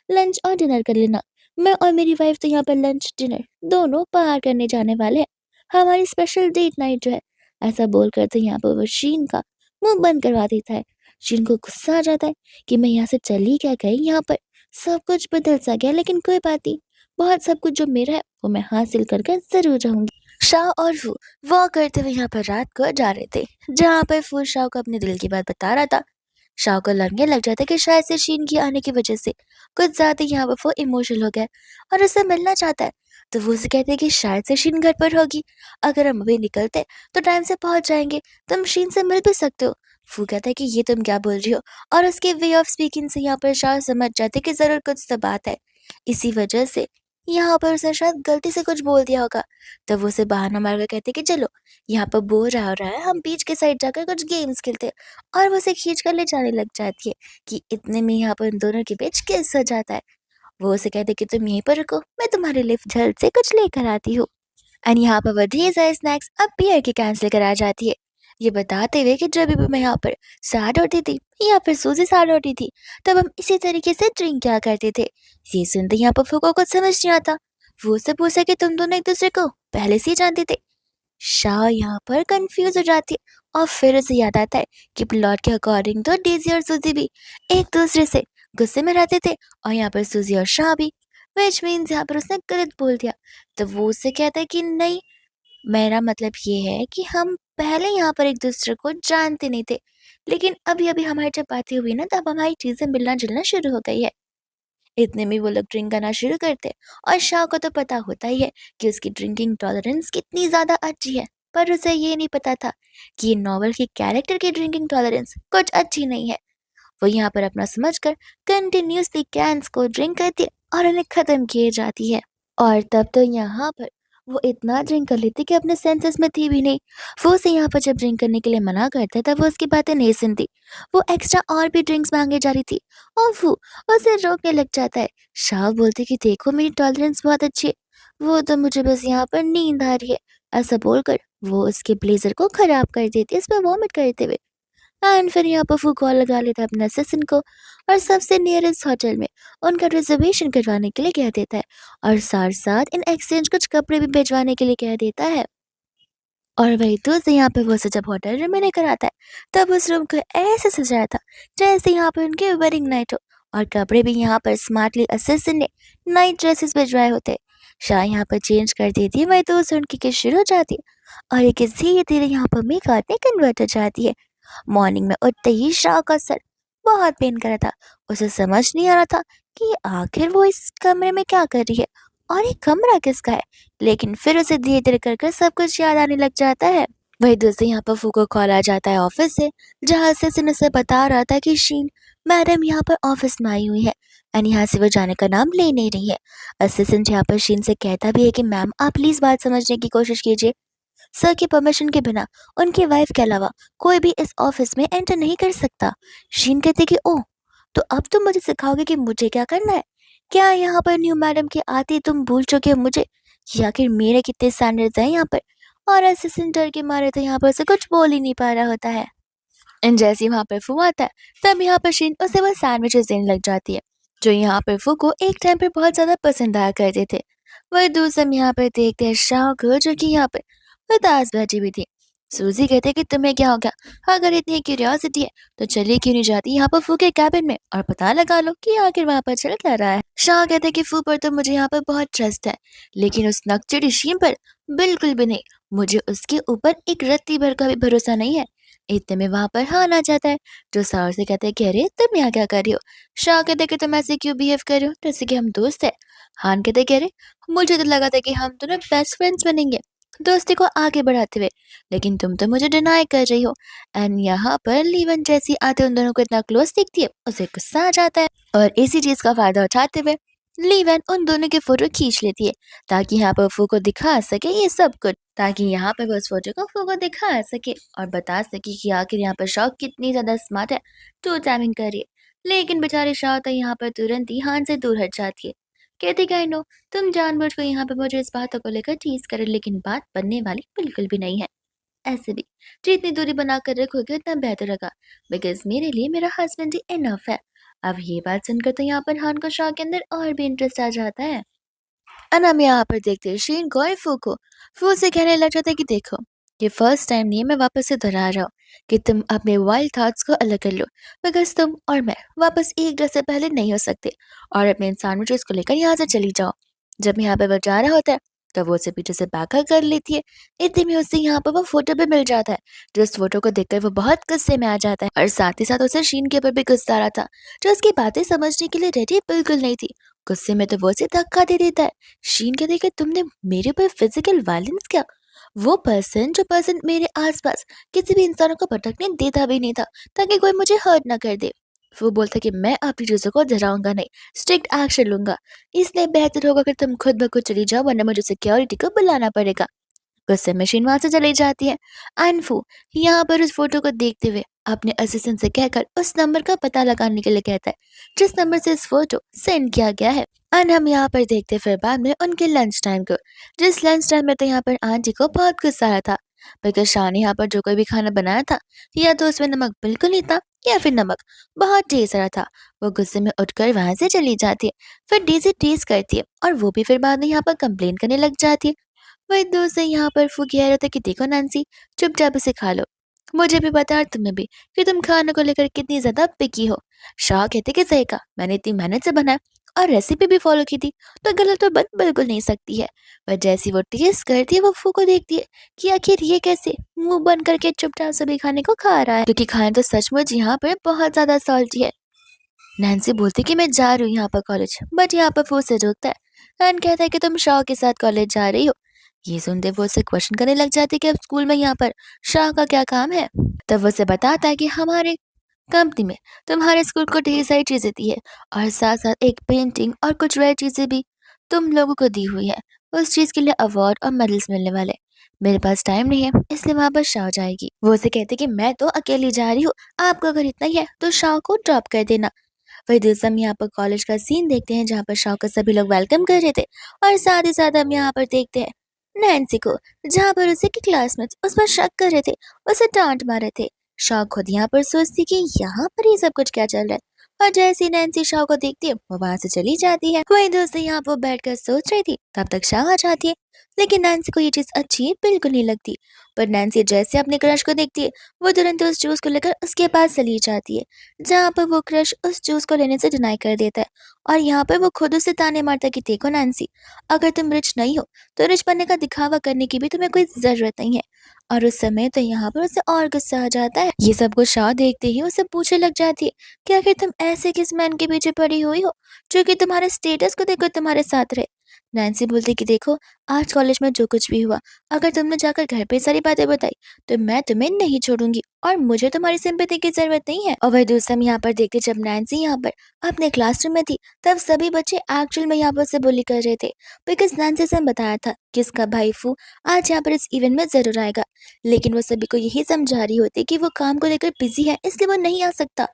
A: लंच और डिनर कर लेना। मैं और मेरी वाइफ तो यहाँ पर लंच डिनर दोनों बाहर करने जाने वाले हैं, हमारी स्पेशल डेट नाइट जो है। ऐसा बोलकर तो यहाँ पर वो शीन का मुंह बंद करवा देता है। शीन को गुस्सा आ जाता है कि मैं यहाँ से चली क्या गई, यहाँ पर सब कुछ बदल सा गया, लेकिन कोई बात नहीं, बहुत सब कुछ जो मेरा है वो मैं हासिल कर जरूर जाऊंगी। शाह और वो वॉक करते हुए यहाँ पर रात को जा रहे थे, जहाँ पर फूल शाह को अपने दिल की बात बता रहा था। शाह को लगने लग जाता है कि शायद से शीन की आने की वजह से कुछ ज्यादा यहाँ पर वो इमोशनल हो गया है और उससे मिलना चाहता है। तो वो उसे कहते हैं कि शायद से शीन घर पर होगी, अगर हम अभी निकलते तो टाइम से पहुंच जाएंगे, तुम शीन से मिल भी सकते हो। वो कहता है कि ये तुम क्या बोल रही हो, और उसके वे ऑफ स्पीकिंग से यहाँ पर शाह समझ जाते कि जरूर कुछ तो बात है, इसी वजह से यहाँ पर उसने शायद गलती से कुछ बोल दिया होगा। तब वो उसे बहाना मारकर कहते कि चलो, यहाँ पर बोर हो रहा है, हम बीच के साइड जाकर कुछ गेम्स खेलते हैं। और वो उसे खींच कर ले जाने लग जाती है कि इतने में यहाँ पर उन दोनों के बीच किस हो जाता है। वो उसे कहते कि तुम यहीं पर रुको, मैं तुम्हारे लिए जल्द से कुछ लेकर आती हूँ। एंड यहाँ पर वो ढेर सारे स्नैक्स अब बियर की कैंसिल करा जाती है, ये बताते हुए कि जब भी मैं यहाँ पर सैड होती थी या फिर सूजी सैड होती थी, तब हम इसी तरीके से ड्रिंक किया करते थे। ये सुनते यहाँ पर फूको कुछ समझ नहीं आता। वो उससे पूछा कि तुम दोनों एक दूसरे को पहले से ही जानते थे। शाह यहाँ पर कंफ्यूज हो जाती है और फिर उसे याद आता है कि प्लॉट के अकॉर्डिंग तो डेजी और सूजी भी एक दूसरे से गुस्से में रहते थे, और यहाँ पर सूजी और शाह भी, विच मीन्स यहाँ पर उसने गलत बोल दिया। तो वो उससे कहता है कि नहीं, मेरा मतलब ये है कि हम पहले यहाँ पर एक दूसरे को जानते नहीं थे, लेकिन अभी अभी हमारी जब बातें हुई ना, तब हमारी चीजें मिलना जुलना शुरू हो गई है। इतने में वो लोग ड्रिंक करना शुरू करते और शाह को तो पता होता ही है कि उसकी ड्रिंकिंग टॉलरेंस कितनी ज्यादा अच्छी है, पर उसे ये नहीं पता था कि ये नॉवल की कैरेक्टर की ड्रिंकिंग टॉलरेंस कुछ अच्छी नहीं है। वो यहाँ पर अपना समझकर कंटिन्यूसली कैंस को ड्रिंक करती है और उन्हें खत्म किए जाती है। और तब तो यहाँ पर वो इतना ड्रिंक कर लेती कि अपने सेंसेस में थी भी नहीं। वो उसे यहाँ पर जब ड्रिंक करने के लिए मना करता तब वो उसकी बातें नहीं सुनती, वो एक्स्ट्रा और भी ड्रिंक्स मांगे जा रही थी और वो उसे रोकने लग जाता है। शाह बोलती कि देखो, मेरी टॉलरेंस बहुत अच्छी है, वो तो मुझे बस यहाँ पर नींद आ रही है। ऐसा बोलकर वो उसके ब्लेजर को खराब कर देती है, इस पर वॉमिट करते हुए। एंड फिर यहाँ पर वो कॉल लगा लेता है अपने असिस्टेंट को और सबसे नियरेस्ट होटल में उनका रिजर्वेशन करवाने के लिए कह देता है, और साथ साथ इन एक्सचेंज कुछ कपड़े भी भिजवाने के लिए कह देता है। और वही दोस्त यहाँ पे वो उसे जब होटल रूम में लेकर आता है, तब उस रूम को ऐसे सजाया था जैसे यहाँ पे उनके वेडिंग नाइट हो, और कपड़े भी यहाँ पर स्मार्टली असिस्टेंट ने नाइट ड्रेसेस भिजवाए होते। शाह यहाँ पर चेंज कर देती है, वही दोस्त उनकी किस शुरू हो जाती है और ये किस धीरे धीरे यहाँ पर मेकअप में कन्वर्ट हो जाती है। मॉर्निंग में उठते ही शाह का सर बहुत पेन कर रहा था, उसे समझ नहीं आ रहा था कि आखिर वो इस कमरे में क्या कर रही है और ये कमरा किसका है। लेकिन फिर उसे धीरे धीरे कर सब कुछ याद आने लग जाता है। वही दूसरे यहाँ पर फूको कॉल आ जाता है ऑफिस से, जहाँ से उसे बता रहा था कि शीन मैडम यहाँ पर ऑफिस में आई हुई है एंड यहाँ से वो जाने का नाम ले नहीं रही है। असिस्टेंट यहाँ पर शीन से कहता भी है कि मैम आप प्लीज बात समझने की कोशिश कीजिए, सर की परमिशन के बिना उनकी वाइफ के अलावा कोई भी इस ऑफिस में एंटर नहीं कर सकता। शीन कहती कि ओह, तो अब तुम मुझे सिखाओगे कि मुझे क्या करना है? क्या यहाँ पर न्यू मैडम के आते ही तुम भूल चुके हो मुझे, कि आखिर मेरे कितने स्टैंडर्ड्स हैं यहाँ पर? और असिस्टेंट डर के मारे तो यहाँ पर से कुछ बोल ही नहीं पा रहा होता है। एंड जैसे ही वहाँ पर फू आता है, तब यहाँ पर शीन उसे वो सैंडविचेस देने लग जाती है, जो यहाँ पर फू को एक टाइम पर बहुत ज्यादा पसंद आया करते थे। वही दूसरे हम यहाँ पर देखते हैं शाह को, जो कि यहाँ पर उदास बैठी हुई थी। सूजी कहते कि तुम्हें क्या हो गया? अगर इतनी क्यूरियोसिटी है तो चलिए क्यों नहीं जाती यहाँ पर फू के कैबिन में और पता लगा लो कि आखिर वहाँ पर चल क्या रहा है। शाह कहते कि फू पर तो मुझे यहाँ पर बहुत ट्रस्ट है, लेकिन उस नकचढ़ी शीम पर बिल्कुल भी नहीं। मुझे उसके ऊपर एक रत्ती भर का भी भरोसा नहीं है। इतने में वहां पर हान आ जाता है, जो साहर से कहते हैं कि अरे तुम यहाँ क्या कर रही हो? शाह कहते कि तुम ऐसे क्यों बिहेव कर रहे हो जैसे कि हम दोस्त है। हान कहते कि अरे मुझे तो लगा था कि हम दोनों बेस्ट फ्रेंड्स बनेंगे, दोस्ती को आगे बढ़ाते हुए, लेकिन तुम तो मुझे डिनाई कर रही हो। एंड यहाँ पर लीवन जैसी आते उन दोनों को इतना क्लोज दिखती है, उसे गुस्सा आ जाता है और इसी चीज का फायदा उठाते हुए लीवन उन दोनों के फोटो खींच लेती है, ताकि यहाँ पर फू को दिखा सके ये सब कुछ, ताकि यहाँ पर वो उस फोटो को फू को दिखा सके और बता सके कि आखिर यहाँ पर शौक कितनी ज्यादा स्मार्ट है, टू टाइमिंग कर रही है। लेकिन बेचारे शाह तो यहाँ पर तुरंत ही हान से दूर हट जाती है। कहती कि आई नो तुम जानबूझ कर यहाँ पे मुझे इस बातों को लेकर टीज करे, लेकिन बात बनने वाली बिल्कुल भी नहीं है। ऐसे भी जितनी दूरी बनाकर रखोगे उतना बेहतर होगा, बिकॉज मेरे लिए मेरा हस्बैंड ही इनफ है। अब ये बात सुनकर तो यहाँ पर हान को शाह के अंदर और भी इंटरेस्ट आ जाता है। अनम यहाँ पर देखते शीन को और फू को। फू से कहने लग जाता है कि देखो, ये फर्स्ट टाइम नहीं है, मैं वापस से दोहरा रहा हूँ कि तुम अपने वाइल्ड थॉट्स को अलग कर लो, बिकॉज तुम और मैं वापस एक जैसे पहले नहीं हो सकते। और अपने इंसान को लेकर यहाँ से चली जाओ। जब यहाँ पे वो जा रहा होता है तो वो उसे पीछे से बैकअप कर लेती है। इतने में उससे यहाँ पर वो फोटो भी मिल जाता है, जो उस फोटो को देखकर वो बहुत गुस्से में आ जाता है और साथ ही साथ उसे शीन के ऊपर भी गुस्सा आ रहा था, जो उसकी बातें समझने के लिए रेडी बिल्कुल नहीं थी। गुस्से में तो वो उसे धक्का दे देता है। शीन कहती है कि तुमने मेरे ऊपर फिजिकल वायलेंस किया, वो पर्सन जो पर्सन मेरे आसपास किसी भी इंसानों को भटकने देता भी नहीं था, ताकि कोई मुझे हर्ट ना कर दे। वो बोलता कि मैं आपकी चीजों को डराऊंगा नहीं, स्ट्रिक्ट एक्शन लूंगा, इसलिए बेहतर होगा कि तुम खुद ब खुद चली जाओ, वरना मुझे सिक्योरिटी को बुलाना पड़ेगा। गुस्से में शीन वहां से चली जाती है। अनफू यहाँ पर उस फोटो को देखते हुए अपने असिस्टेंट से कहकर उस नंबर का पता लगाने के लिए कहता है, जिस नंबर से इस फोटो सेंड किया गया है। एंड हम यहाँ पर देखते फिर बाद में उनके लंच टाइम को, जिस लंच टाइम में तो यहाँ पर आंटी को बहुत गुस्सा आया था, बिकॉज शाह ने यहाँ पर जो कोई भी खाना बनाया था, या तो उसमें नमक बिल्कुल नहीं था या फिर नमक बहुत ढेर सारा था। वो गुस्से में उठकर वहां से चली जाती है। फिर डेजी टेस्ट करती है और वो भी फिर बाद में यहाँ पर कंप्लेन करने लग जाती है। वही दोस्त यहाँ पर फू कह रहे थे कि देखो नैन्सी, चुपचाप इसे खा लो, मुझे भी पता है तुम्हें भी कि तुम खाने को लेकर कितनी ज्यादा पिकी हो। शाह कहते कि सही कहा, मैंने इतनी मेहनत से बनाया और रेसिपी भी फॉलो की थी, तो गलत तो बन बिल्कुल नहीं सकती है। पर जैसी वो टेस्ट करती है वो फू को देखती है कि आखिर ये कैसे मुंह बंद करके चुपचाप सभी खाने को खा रहा है, क्योंकि खाने तो सचमुच यहाँ पर बहुत ज्यादा सॉल्टी है। नैन्सी बोलती कि मैं जा रही हूँ यहाँ पर कॉलेज, बट यहाँ पर फू से रोकता है एंड कहता है कि तुम शाह के साथ कॉलेज जा रही हो। ये सुनते वो उससे क्वेश्चन करने लग जाती है कि अब स्कूल में यहाँ पर शाह का क्या काम है। तब वो उसे बताता है कि हमारे कंपनी में तुम्हारे स्कूल को ढेर सारी चीजें दी है और साथ साथ एक पेंटिंग और कुछ रेयर चीजें भी तुम लोगों को दी हुई है। उस चीज के लिए अवार्ड और मेडल्स मिलने वाले। मेरे पास टाइम नहीं है, इसलिए वहां पर शाह जाएगी। वो उसे कहती कि मैं तो अकेली जा रही हूँ, आपको अगर इतना ही है तो शाह को ड्रॉप कर देना। वही दूसरा हम यहाँ पर कॉलेज का सीन देखते हैं, जहाँ पर शाह को सभी लोग वेलकम कर रहे थे और साथ ही साथ हम यहाँ पर देखते हैं नैन्सी को, जहाँ पर उसे के क्लासमेट्स उस पर शक कर रहे थे, उसे डांट मार रहे थे। शाह खुद यहाँ पर सोचती कि यहाँ पर ये सब कुछ क्या चल रहा है, और जैसे ही नैन्सी शाह को देखती है वो वहां से चली जाती है। वही दोस्त यहाँ पर बैठकर सोच रही थी, तब तक शाह आ जाती है। लेकिन नैन्सी को ये चीज अच्छी बिल्कुल नहीं लगती। पर नैन्सी जैसे अपने क्रश को देखती है वो तुरंत उस जूस को लेकर उसके पास चली जाती है, जहाँ पर वो क्रश उस जूस को लेने से डिनाई कर देता है। और यहाँ पर वो खुद उसे ताने मारता है कि देखो नैन्सी, अगर तुम रिच नहीं हो तो रिच बनने का दिखावा करने की भी तुम्हें कोई जरूरत नहीं है। और उस समय तो यहाँ पर उसे और गुस्सा आ जाता है। ये सब कुछ शाह देखते ही उसे पूछने लग जाती है कि आखिर तुम ऐसे किस मैन के पीछे पड़ी हुई हो जो कि तुम्हारे स्टेटस को देखकर तुम्हारे साथ रहे। नैन्सी बोलती कि देखो, आज कॉलेज में जो कुछ भी हुआ, अगर तुमने जाकर घर पे सारी बातें बताई तो मैं तुम्हें नहीं छोड़ूंगी और मुझे तुम्हारी सिंपैथी की जरूरत नहीं है। और वह दूसरा हम यहाँ पर देखते, जब नैन्सी यहाँ पर अपने क्लासरूम में थी तब सभी बच्चे एक्चुअल में यहाँ पर से बुली कर रहे थे, बिकॉज नैन्सी से बताया था कि इसका भाई फू आज यहाँ पर इस इवेंट में जरूर आएगा, लेकिन वो सभी को यही समझा रही होती कि वो काम को लेकर बिजी है इसलिए वो नहीं आ सकता।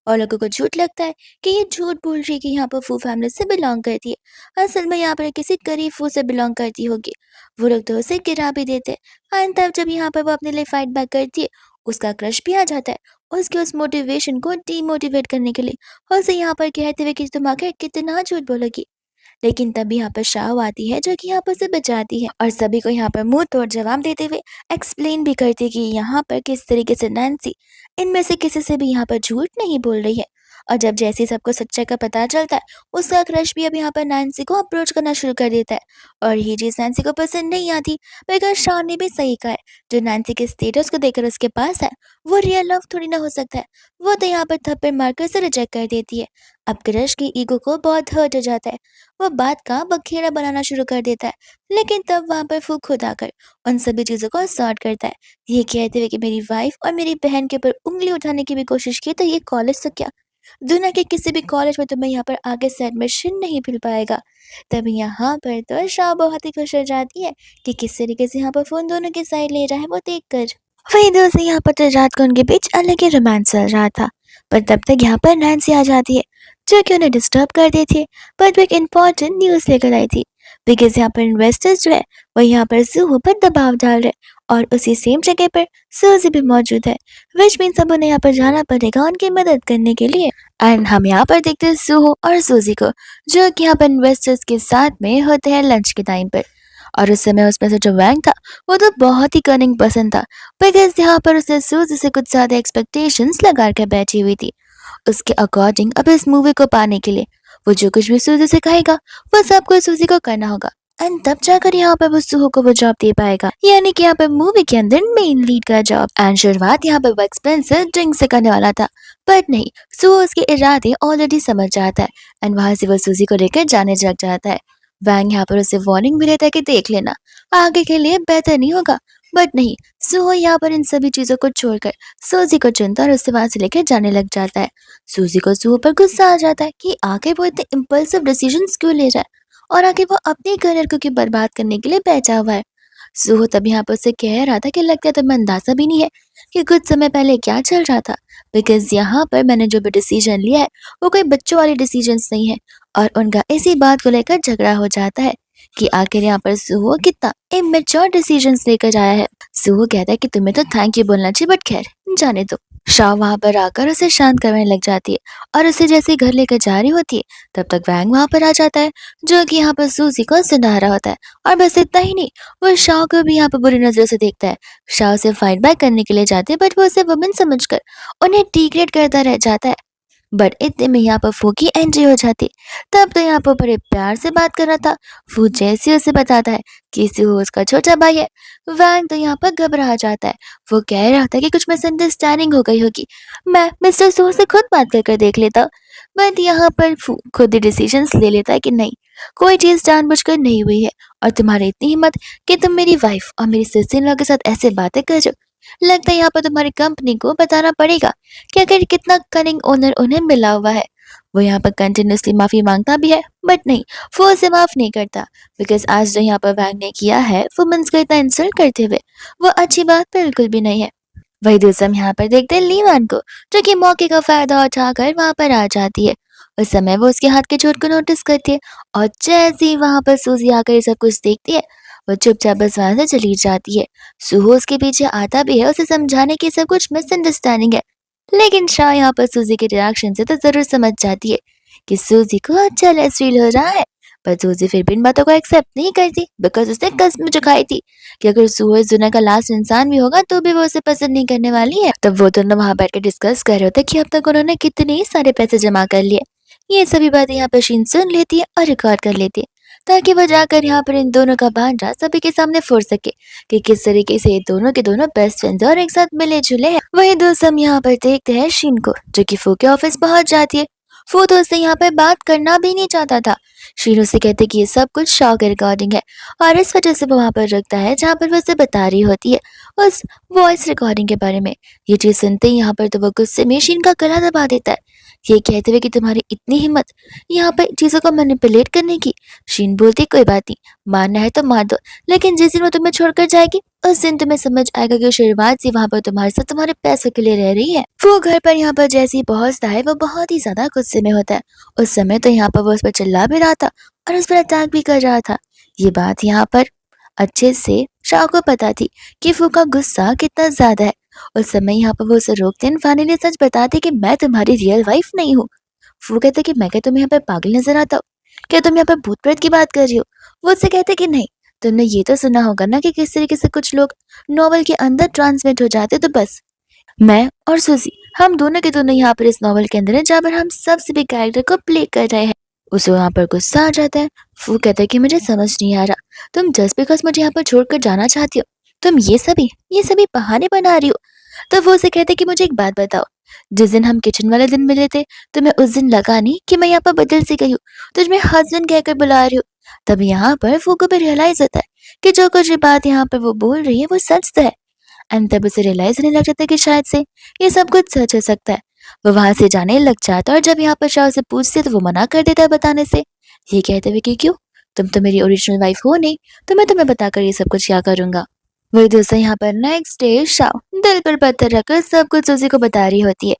A: और लोगों को झूठ लगता है कि ये झूठ बोल रही है कि यहाँ पर फू फैमिली से बिलोंग करती है, असल में यहाँ पर किसी गरीब फू से बिलोंग करती होगी। वो लोग तो उसे गिरा भी देते हैं। एंड तब जब यहाँ पर वो अपने लिए फाइट बैक करती है, उसका क्रश भी आ जाता है उसके उस मोटिवेशन को डीमोटिवेट करने के लिए, और उसे यहाँ पर कहते हुए कि तुम आखिर कितना झूठ बोलोगी। लेकिन तभी यहाँ पर शाओ आती है जो कि यहाँ पर उसे बचाती है और सभी को यहाँ पर मुंह तोड़ जवाब देते हुए एक्सप्लेन भी करती है कि यहाँ पर किस तरीके से नैन्सी इनमें से किसी से भी यहाँ पर झूठ नहीं बोल रही है। और जब जैसे ही सबको सच्चाई का पता चलता है, उसका क्रश भी अब यहाँ पर नैन्सी को अप्रोच करना शुरू कर देता है। और ये चीज नैन्सी को पसंद नहीं आती, मगर शॉन ने भी सही कहा है, जो नैन्सी के स्टेटस को देखकर उसके पास है वो रियल लव थोड़ी ना हो सकता है। वो तो यहाँ पर थप्पड़ मारकर उसे रिजेक्ट कर देती है। अब क्रश की ईगो को बहुत हर्ट हो जाता है, वो बात का बखेड़ा बनाना शुरू कर देता है। लेकिन तब वहां पर फू खुद आकर उन सभी चीजों को सॉर्ट करता है, ये कहते हुए कि मेरी वाइफ और मेरी बहन के ऊपर उंगली उठाने की भी कोशिश की तो ये कॉलेज तो क्या, दुनिया के किसी भी कॉलेज में तुम्हें यहाँ पर आगे से एडमिशन नहीं मिल पाएगा। तभी यहाँ पर तो शाह बहुत ही खुश हो जाती है कि किस तरीके से यहाँ पर फोन दोनों की साइड ले रहा है वो देख कर। वही दोस्त यहाँ पर तो रात को उनके बीच अलग ही रोमांस चल रहा था, पर तब तक यहाँ पर नैन्सी आ जाती है जो कि उन्हें डिस्टर्ब कर देती है। पर वो एक इम्पोर्टेंट न्यूज लेकर आई थी, बिकॉज यहाँ पर इन्वेस्टर्स जो है वो यहाँ पर जूहू पर दबाव डाल रहे और उसी सेम जगह पर सूजी भी मौजूद है, विच मीन सब उन्हें यहाँ पर जाना पड़ेगा उनकी मदद करने के लिए। एंड हम यहाँ पर देखते हैं जूहू और सूजी को जो कि यहाँ पर इन्वेस्टर्स के साथ में होते हैं लंच के टाइम पर। और उस समय उसमें से जो वैंग था वो तो बहुत ही कनिंग पर्सन था, बिकॉज यहाँ पर उसने सूजी से कुछ ज्यादा एक्सपेक्टेशंस लगा कर बैठी हुई थी। उसके अकॉर्डिंग अब इस मूवी को पाने के लिए वो जो कुछ भी सूजी से कहेगा वो सब कुछ सूजी को करना होगा, एंड तब जाकर यहाँ पर वो सुहो को वो जॉब दे पाएगा, यानी कि यहाँ पर मूवी के अंदर मेन लीड का जॉब। एंड शुरुआत यहाँ पर वो एक्सपेंसिव ड्रिंक से करने वाला था, बट नहीं, सुहो उसके इरादे ऑलरेडी समझ जाता है एंड वहां से वो सूजी को लेकर जाने लग जाता है। वैंग यहाँ पर उसे वार्निंग भी देता है कि देख लेना आगे के लिए बेहतर नहीं होगा, बट नहीं, सुहो यहाँ पर इन सभी चीजों को छोड़कर सूजी को चुनता और उससे वहां से लेकर जाने लग जाता है। सूजी को सुहो पर गुस्सा आ जाता है कि आगे वो इतने इम्पल्सिव डिसीजन क्यों ले रहा है और आगे वो अपने करियर को क्यों बर्बाद करने के लिए बैठा हुआ है। सुहो तभी यहाँ पर उससे कह रहा था कि लगता है तुम्हें अंदाजा भी नहीं है कि कुछ समय पहले क्या चल रहा था, बिकॉज यहाँ पर मैंने जो भी डिसीजन लिया है वो कोई बच्चों वाले डिसीजंस नहीं है। और उनका इसी बात को लेकर झगड़ा हो जाता है कि आखिर यहाँ पर सुहो कितना इमेच्योर डिसीजंस लेकर आया है। सुहो कहता है कि तुम्हें तो थैंक यू बोलना चाहिए, बट खैर जाने दो। शाह वहां पर आकर उसे शांत करने लग जाती है और उसे जैसे ही घर लेकर जा रही होती है तब तक वैंग वहां पर आ जाता है जो कि यहाँ पर सूजी को सुना रहा होता है। और बस इतना ही नहीं, वो शाह को भी यहाँ पर बुरी नजरों से देखता है। शाह उसे फाइट बैक करने के लिए जाते हैं, बट वो उसे वुमेन समझकर उन्हें डिग्रेड करता रह जाता है। बट इतने में यहाँ पर फू की एंट्री हो जाती, तब तो यहाँ पर बड़े प्यार से बात कर रहा था। फू जैसे उसे बताता है कि सुहो उसका छोटा भाई है, वैंग तो यहाँ पर घबरा जाता है। वो कह रहा था कि कुछ मिसअंडरस्टैंडिंग हो गई होगी, मैं मिस्टर सुहो से खुद बात कर देख लेता। बट यहाँ पर फू खुद ही डिसीजंस ले लेता है कि नहीं, कोई चीज जानबूझकर नहीं हुई है और तुम्हारी इतनी हिम्मत कि तुम मेरी वाइफ और मेरी सिस्टर के साथ ऐसे बातें कर रहे हो, लगता है यहाँ पर तुम्हारी कंपनी को बताना पड़ेगा कि आखिर कितना कनिंग ओनर उन्हें मिला हुआ है। वो यहाँ पर कंटिन्यूसली माफी मांगता भी है, बट नहीं, वो उसे माफ नहीं करता, बिकॉज आज जो यहाँ पर वैंग ने किया है वुमेन्स को इतना इंसल्ट करते हुए वो अच्छी बात बिल्कुल भी नहीं है। वही दूसरा हम यहाँ पर देखते हैं लीवान को जो कि मौके का फायदा उठाकर वहां पर आ जाती है। उस समय वो उसके हाथ के चोट को नोटिस करती है और जैसे ही वहां पर सूजी आकर ये सब कुछ देखती है वो चुपचाप बस वहां से चली जाती है। सुहो उसके पीछे आता भी है उसे समझाने की सब कुछ मिसअंडरस्टैंडिंग है, लेकिन शाह यहाँ पर सूजी के रिएक्शन से तो जरूर समझ जाती है कि सूजी को अच्छा लेस फील हो रहा है। पर सूजी फिर भी इन बातों को एक्सेप्ट नहीं करती, बिकॉज उसने कसम चुकाई थी कि अगर सुहो इस दुनिया का लास्ट इंसान भी होगा तो भी वो उसे पसंद नहीं करने वाली है। तब वो दोनों वहां बैठ के डिस्कस कर रहे होते कि अब तक उन्होंने कितने सारे पैसे जमा कर लिए। ये सभी बातें यहाँ पर शीन सुन लेती है और रिकॉर्ड कर लेती है ताकि वो जाकर यहाँ पर इन दोनों का भांजा सभी के सामने फोड़ सके कि किस तरीके से ये दोनों के दोनों बेस्ट फ्रेंड्स और एक साथ मिले जुले हैं। वही दोस्त हम यहाँ पर देखते हैं शीन को जो कि फू के ऑफिस पहुंच जाती है। फू तो उससे यहाँ पर बात करना भी नहीं चाहता था। शीन उससे कहते कि ये सब कुछ शॉ के रिकॉर्डिंग है और इस वजह से वो वहां पर रुकता है जहाँ पर वो उसे बता रही होती है उस वॉइस रिकॉर्डिंग के बारे में। ये चीज सुनते ही यहाँ पर तो वो गुस्से में शीन का गला दबा देता है, ये कहते हुए कि तुम्हारी इतनी हिम्मत यहाँ पर चीजों को मैनिपुलेट करने की। शीन बोलती कोई बात नहीं, मानना है तो मार दो, लेकिन जिस दिन वो तुम्हें छोड़कर जाएगी उस दिन तुम्हें समझ आएगा कि शुरुआत से वहां पर तुम्हारे साथ तुम्हारे पैसों के लिए रह रही है। वो घर पर यहाँ पर जैसे ही पहुंचता है वो बहुत ही ज्यादा गुस्से में होता है। उस समय तो यहाँ पर वो उस पर चिल्ला भी रहा था और उस पर अटैक भी कर रहा था। ये बात यहाँ पर अच्छे से शाह को पता थी कि फू का गुस्सा कितना ज्यादा है। उस समय यहाँ पर वो उसे रोकते हैं, फाइनली सच बताते कि मैं तुम्हारी रियल वाइफ नहीं हूँ। फू कहते कि मैं क्या तुम्हें यहाँ पर पागल नजर आता हूँ, क्या तुम यहाँ पर भूत प्रेत की बात कर रही हो? वो उससे कहते कि नहीं, तुमने ये तो सुना होगा ना कि किस तरीके से कुछ लोग नॉवल के अंदर ट्रांसमिट हो जाते, तो बस मैं और सुजी, हम दोनों के दोनों यहाँ पर इस नॉवल के अंदर है जहाँ पर हम सबसे भी कैरेक्टर को प्ले कर रहे हैं। उसे वहाँ पर गुस्सा आ जाता है। वो कहता है कि मुझे समझ नहीं आ रहा, तुम जस्ट बिकॉज मुझे यहाँ पर छोड़कर जाना चाहती हो, तुम ये सभी बहाने बना रही हो। तो वो उसे कहते कि मुझे एक बात बताओ, जिस दिन हम किचन वाले दिन मिले थे, तुम्हें उस दिन लगा नहीं कि मैं यहाँ पर बदल सी गई हूँ, तुझ में हस्बैंड कहकर बुला रही हूँ। तब यहाँ पर वो को भी रियलाइज होता है कि जो कुछ भी बात यहाँ पर वो बोल रही है वो सच तो है। एंड तब उसे रियलाइज होने लग जाता है कि शायद से ये सब कुछ सच हो सकता है। वो वहां से जाने लग जाता है और जब यहाँ पर शाह से पूछते तो वो मना कर देता है बताने से, ये कहते हुए कि क्यों, तुम तो मेरी ओरिजिनल वाइफ हो नहीं, तो मैं तुम्हें बताकर ये सब कुछ क्या करूंगा। वही दोस्तों यहाँ पर नेक्स्ट डे शाह दिल पर पत्थर रखकर सब कुछ उसी को बता रही होती है।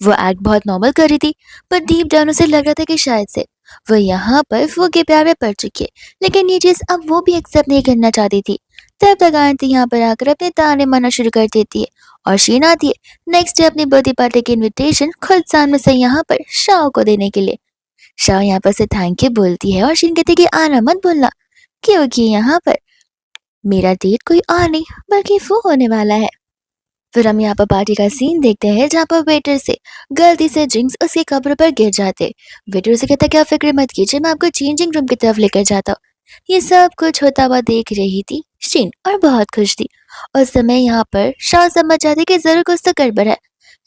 A: वो एक्ट बहुत नॉर्मल कर रही थी, पर डीप डाउन उसे लग रहा था कि शायद से वो यहाँ पर फू के प्यार में पड़ चुकी है, लेकिन ये चीज अब वो भी एक्सेप्ट नहीं करना चाहती थी। तब तक आंटी यहाँ पर आकर अपने ताने मारना शुरू कर देती है और शीन आती है नेक्स्ट डे अपनी बर्थडे पार्टी की इनविटेशन खुद सामने से यहाँ पर शाह को देने के लिए। शाह यहाँ पर से थैंक यू बोलती है और शीन कहती है कि आना मत बोलना, क्योंकि यहाँ पर मेरा डेट कोई और नहीं बल्कि वो होने वाला है। फिर हम यहाँ पर पार्टी का सीन देखते हैं जहाँ पर वेटर से गलती से ड्रिंक्स उसके कपड़ों पर गिर जाते। वेटर उसे कहता है क्या फिक्र मत कीजिए, मैं आपको चेंजिंग रूम की तरफ लेकर जाता हूँ। ये सब कुछ होता हुआ देख रही थी शीन और बहुत खुश थी। उस समय यहाँ पर शाह समझ जाती कि जरूर कुछ तो गड़बड़ है,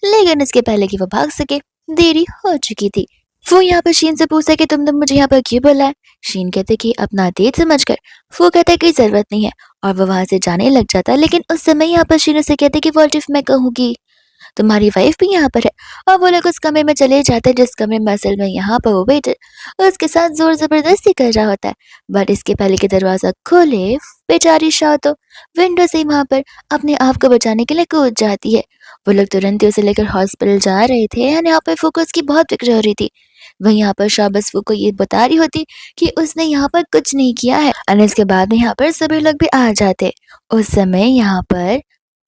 A: लेकिन इसके पहले कि वो भाग सके देरी हो चुकी थी। वो यहाँ पर शीन से पूछता है कि तुमने मुझे यहाँ पर क्यों बुलाया। शीन कहते कि अपना डेट समझकर। वो कहता है कि जरूरत नहीं है और वो वहां से जाने लग जाता है, लेकिन उस समय यहाँ पर शीन से कहते कि वॉल्ट इफ मैं कहूँगी तुम्हारी वाइफ भी यहाँ पर है। और वो लोग उस कमरे में चले जाते हैं जिस कमरे में असल में यहाँ पर वो वेटर उसके साथ जोर जबरदस्ती कर रहा होता है। बट इसके पहले कि दरवाजा खोले बेचारी शाह तो विंडो से ही वहां पर अपने आप को बचाने के लिए कूद जाती है। वो लोग तुरंत ही उसे लेकर हॉस्पिटल जा रहे थे और यहाँ पर फोकस की बहुत फिक्र हो रही थी। वहीं यहाँ पर शाह बस को ये बता रही होती कि उसने यहाँ पर कुछ नहीं किया है। और इसके बाद में यहाँ पर सभी लोग भी आ जाते। उस समय यहाँ पर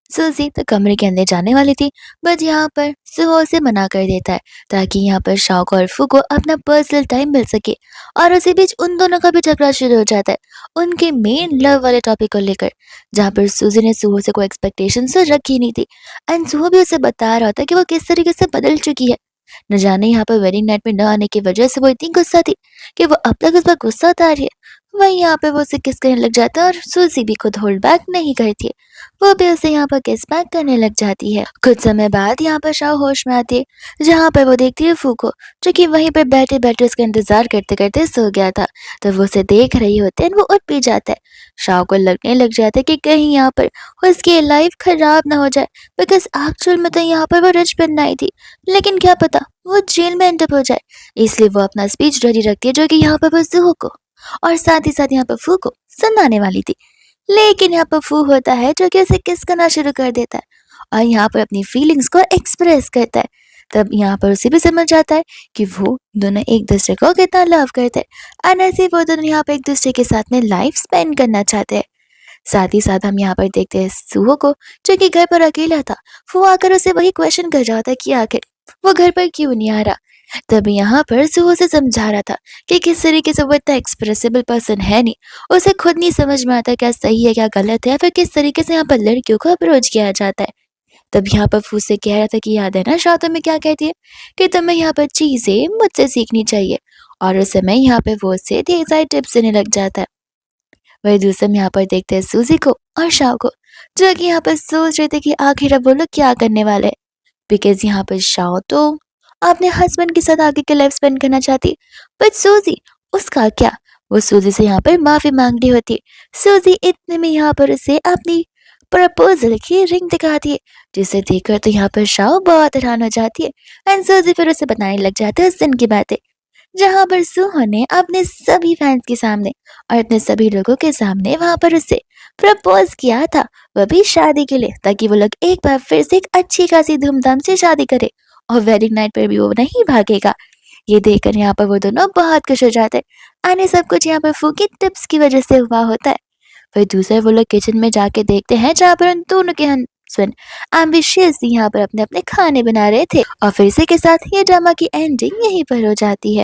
A: सूजी तो कमरे के अंदर जाने वाली थी, बट यहाँ पर सुहो उसे मना कर देता है ताकि यहाँ पर शाओ और फू को अपना पर्सनल टाइम मिल सके। और उसी बीच उन दोनों का भी झगड़ा शुरू हो जाता है उनके मेन लव वाले टॉपिक को लेकर, जहाँ पर सूजी ने सुहो से कोई एक्सपेक्टेशन तो रखी नहीं थी एंड सुहो भी उसे बता रहा था कि वो किस तरीके से बदल चुकी है। न जाने यहाँ पर वेडिंग नाइट में न आने की वजह से वो इतनी गुस्सा थी कि वो अब तक उस पर गुस्सा उतार रही है। वहीं यहाँ पे वो उसे किस करने लग जाता है और सूजी भी खुद होल्ड बैक नहीं करती है, वो भी उसे यहाँ पर किस बैक करने लग जाती है। कुछ समय बाद यहाँ पर शाह होश में आती है जहाँ पर वो देखती है फू को, जो कि वहीं पर बैठे बैठे उसका इंतजार करते करते सो गया था। तो वो उसे देख रही होती है, वो उठ भी जाता है। शाह को लगने लग जाता है कि कहीं यहाँ पर उसकी लाइफ खराब ना हो जाए, बिकॉज एक्चुअल में तो यहाँ पर वो रिच बनना आई थी, लेकिन क्या पता वो जेल में एंड अप हो जाए। इसलिए वो अपना स्पीच रेडी रखती है जो कि यहाँ पर वो जुहो को और साथ ही साथ यहाँ पर फू को सुनाने वाली थी। लेकिन यहाँ पर फू होता है जो कि उसे किस करना शुरू कर देता है और यहाँ पर अपनी फीलिंग्स को एक्सप्रेस करता है। तब यहाँ पर उसे भी समझ आता है कि वो दोनों एक दूसरे को कितना लव करते हैं और ऐसे वो दोनों यहाँ पर एक दूसरे के साथ में लाइफ स्पेंड करना चाहते हैं। साथ ही साथ हम यहाँ पर देखते हैं सुहो को जो कि घर पर अकेला था। वो आकर उसे वही क्वेश्चन कर रहा था कि आखिर वो घर पर क्यों नहीं आ रहा। तब यहाँ पर सुहो से समझा रहा था कि किस तरीके से वो इतना एक्सप्रेसिबल पर्सन है नहीं, उसे खुद नहीं समझ में आता क्या सही है क्या गलत है, फिर किस तरीके से यहाँ पर लड़कियों को अप्रोच किया जाता है। तब यहाँ पर फू से कह रहा था कि याद है ना शाह तुम्हें क्या कहती है कि तुम्हें यहाँ पर चीजें मुझसे सीखनी चाहिए, और उस समय यहाँ पे वो उससे ढेर सारी टिप्स देने लग जाता है। वही दूसरे में यहाँ पर देखते हैं सूजी को और शाह को जो कि यहाँ पर सोच रहे थे कि आखिर अब वो लोग क्या करने वाले हैं, बिकॉज यहाँ पर शाह तो अपने हस्बैंड के साथ आगे के लाइफ स्पेंड करना चाहती, बट सूजी उसका क्या, वो सूजी से यहाँ पर माफी मांग रही होती। सूजी इतने में यहाँ पर उसे अपनी प्रपोजल की रिंग दिखाती है, जिसे देखकर तो यहाँ पर शाह बहुत हैरान हो जाती है एंड सूजी फिर उसे बताने लग जाते हैं उस दिन की बातें, जहाँ पर सुहो ने अपने सभी फैंस के सामने और अपने सभी लोगों के सामने वहां पर उससे प्रपोज किया था, वो भी शादी के लिए, ताकि वो लोग एक बार फिर से एक अच्छी खासी धूमधाम से शादी करे और वेडिंग नाइट पर भी वो नहीं भागेगा। ये देखकर यहाँ पर वो दोनों बहुत खुश हो जाते हैं और ये सब कुछ यहाँ पर फू की टिप्स की वजह से हुआ होता है। फिर दूसरे वो लोग किचन में जाके देखते हैं जहाँ पर उन दोनों के हस्बैंड एम्बिशियसली यहाँ पर अपने अपने खाने बना रहे थे और फिर इसी के साथ ये ड्रामा की एंडिंग यहीं पर हो जाती है।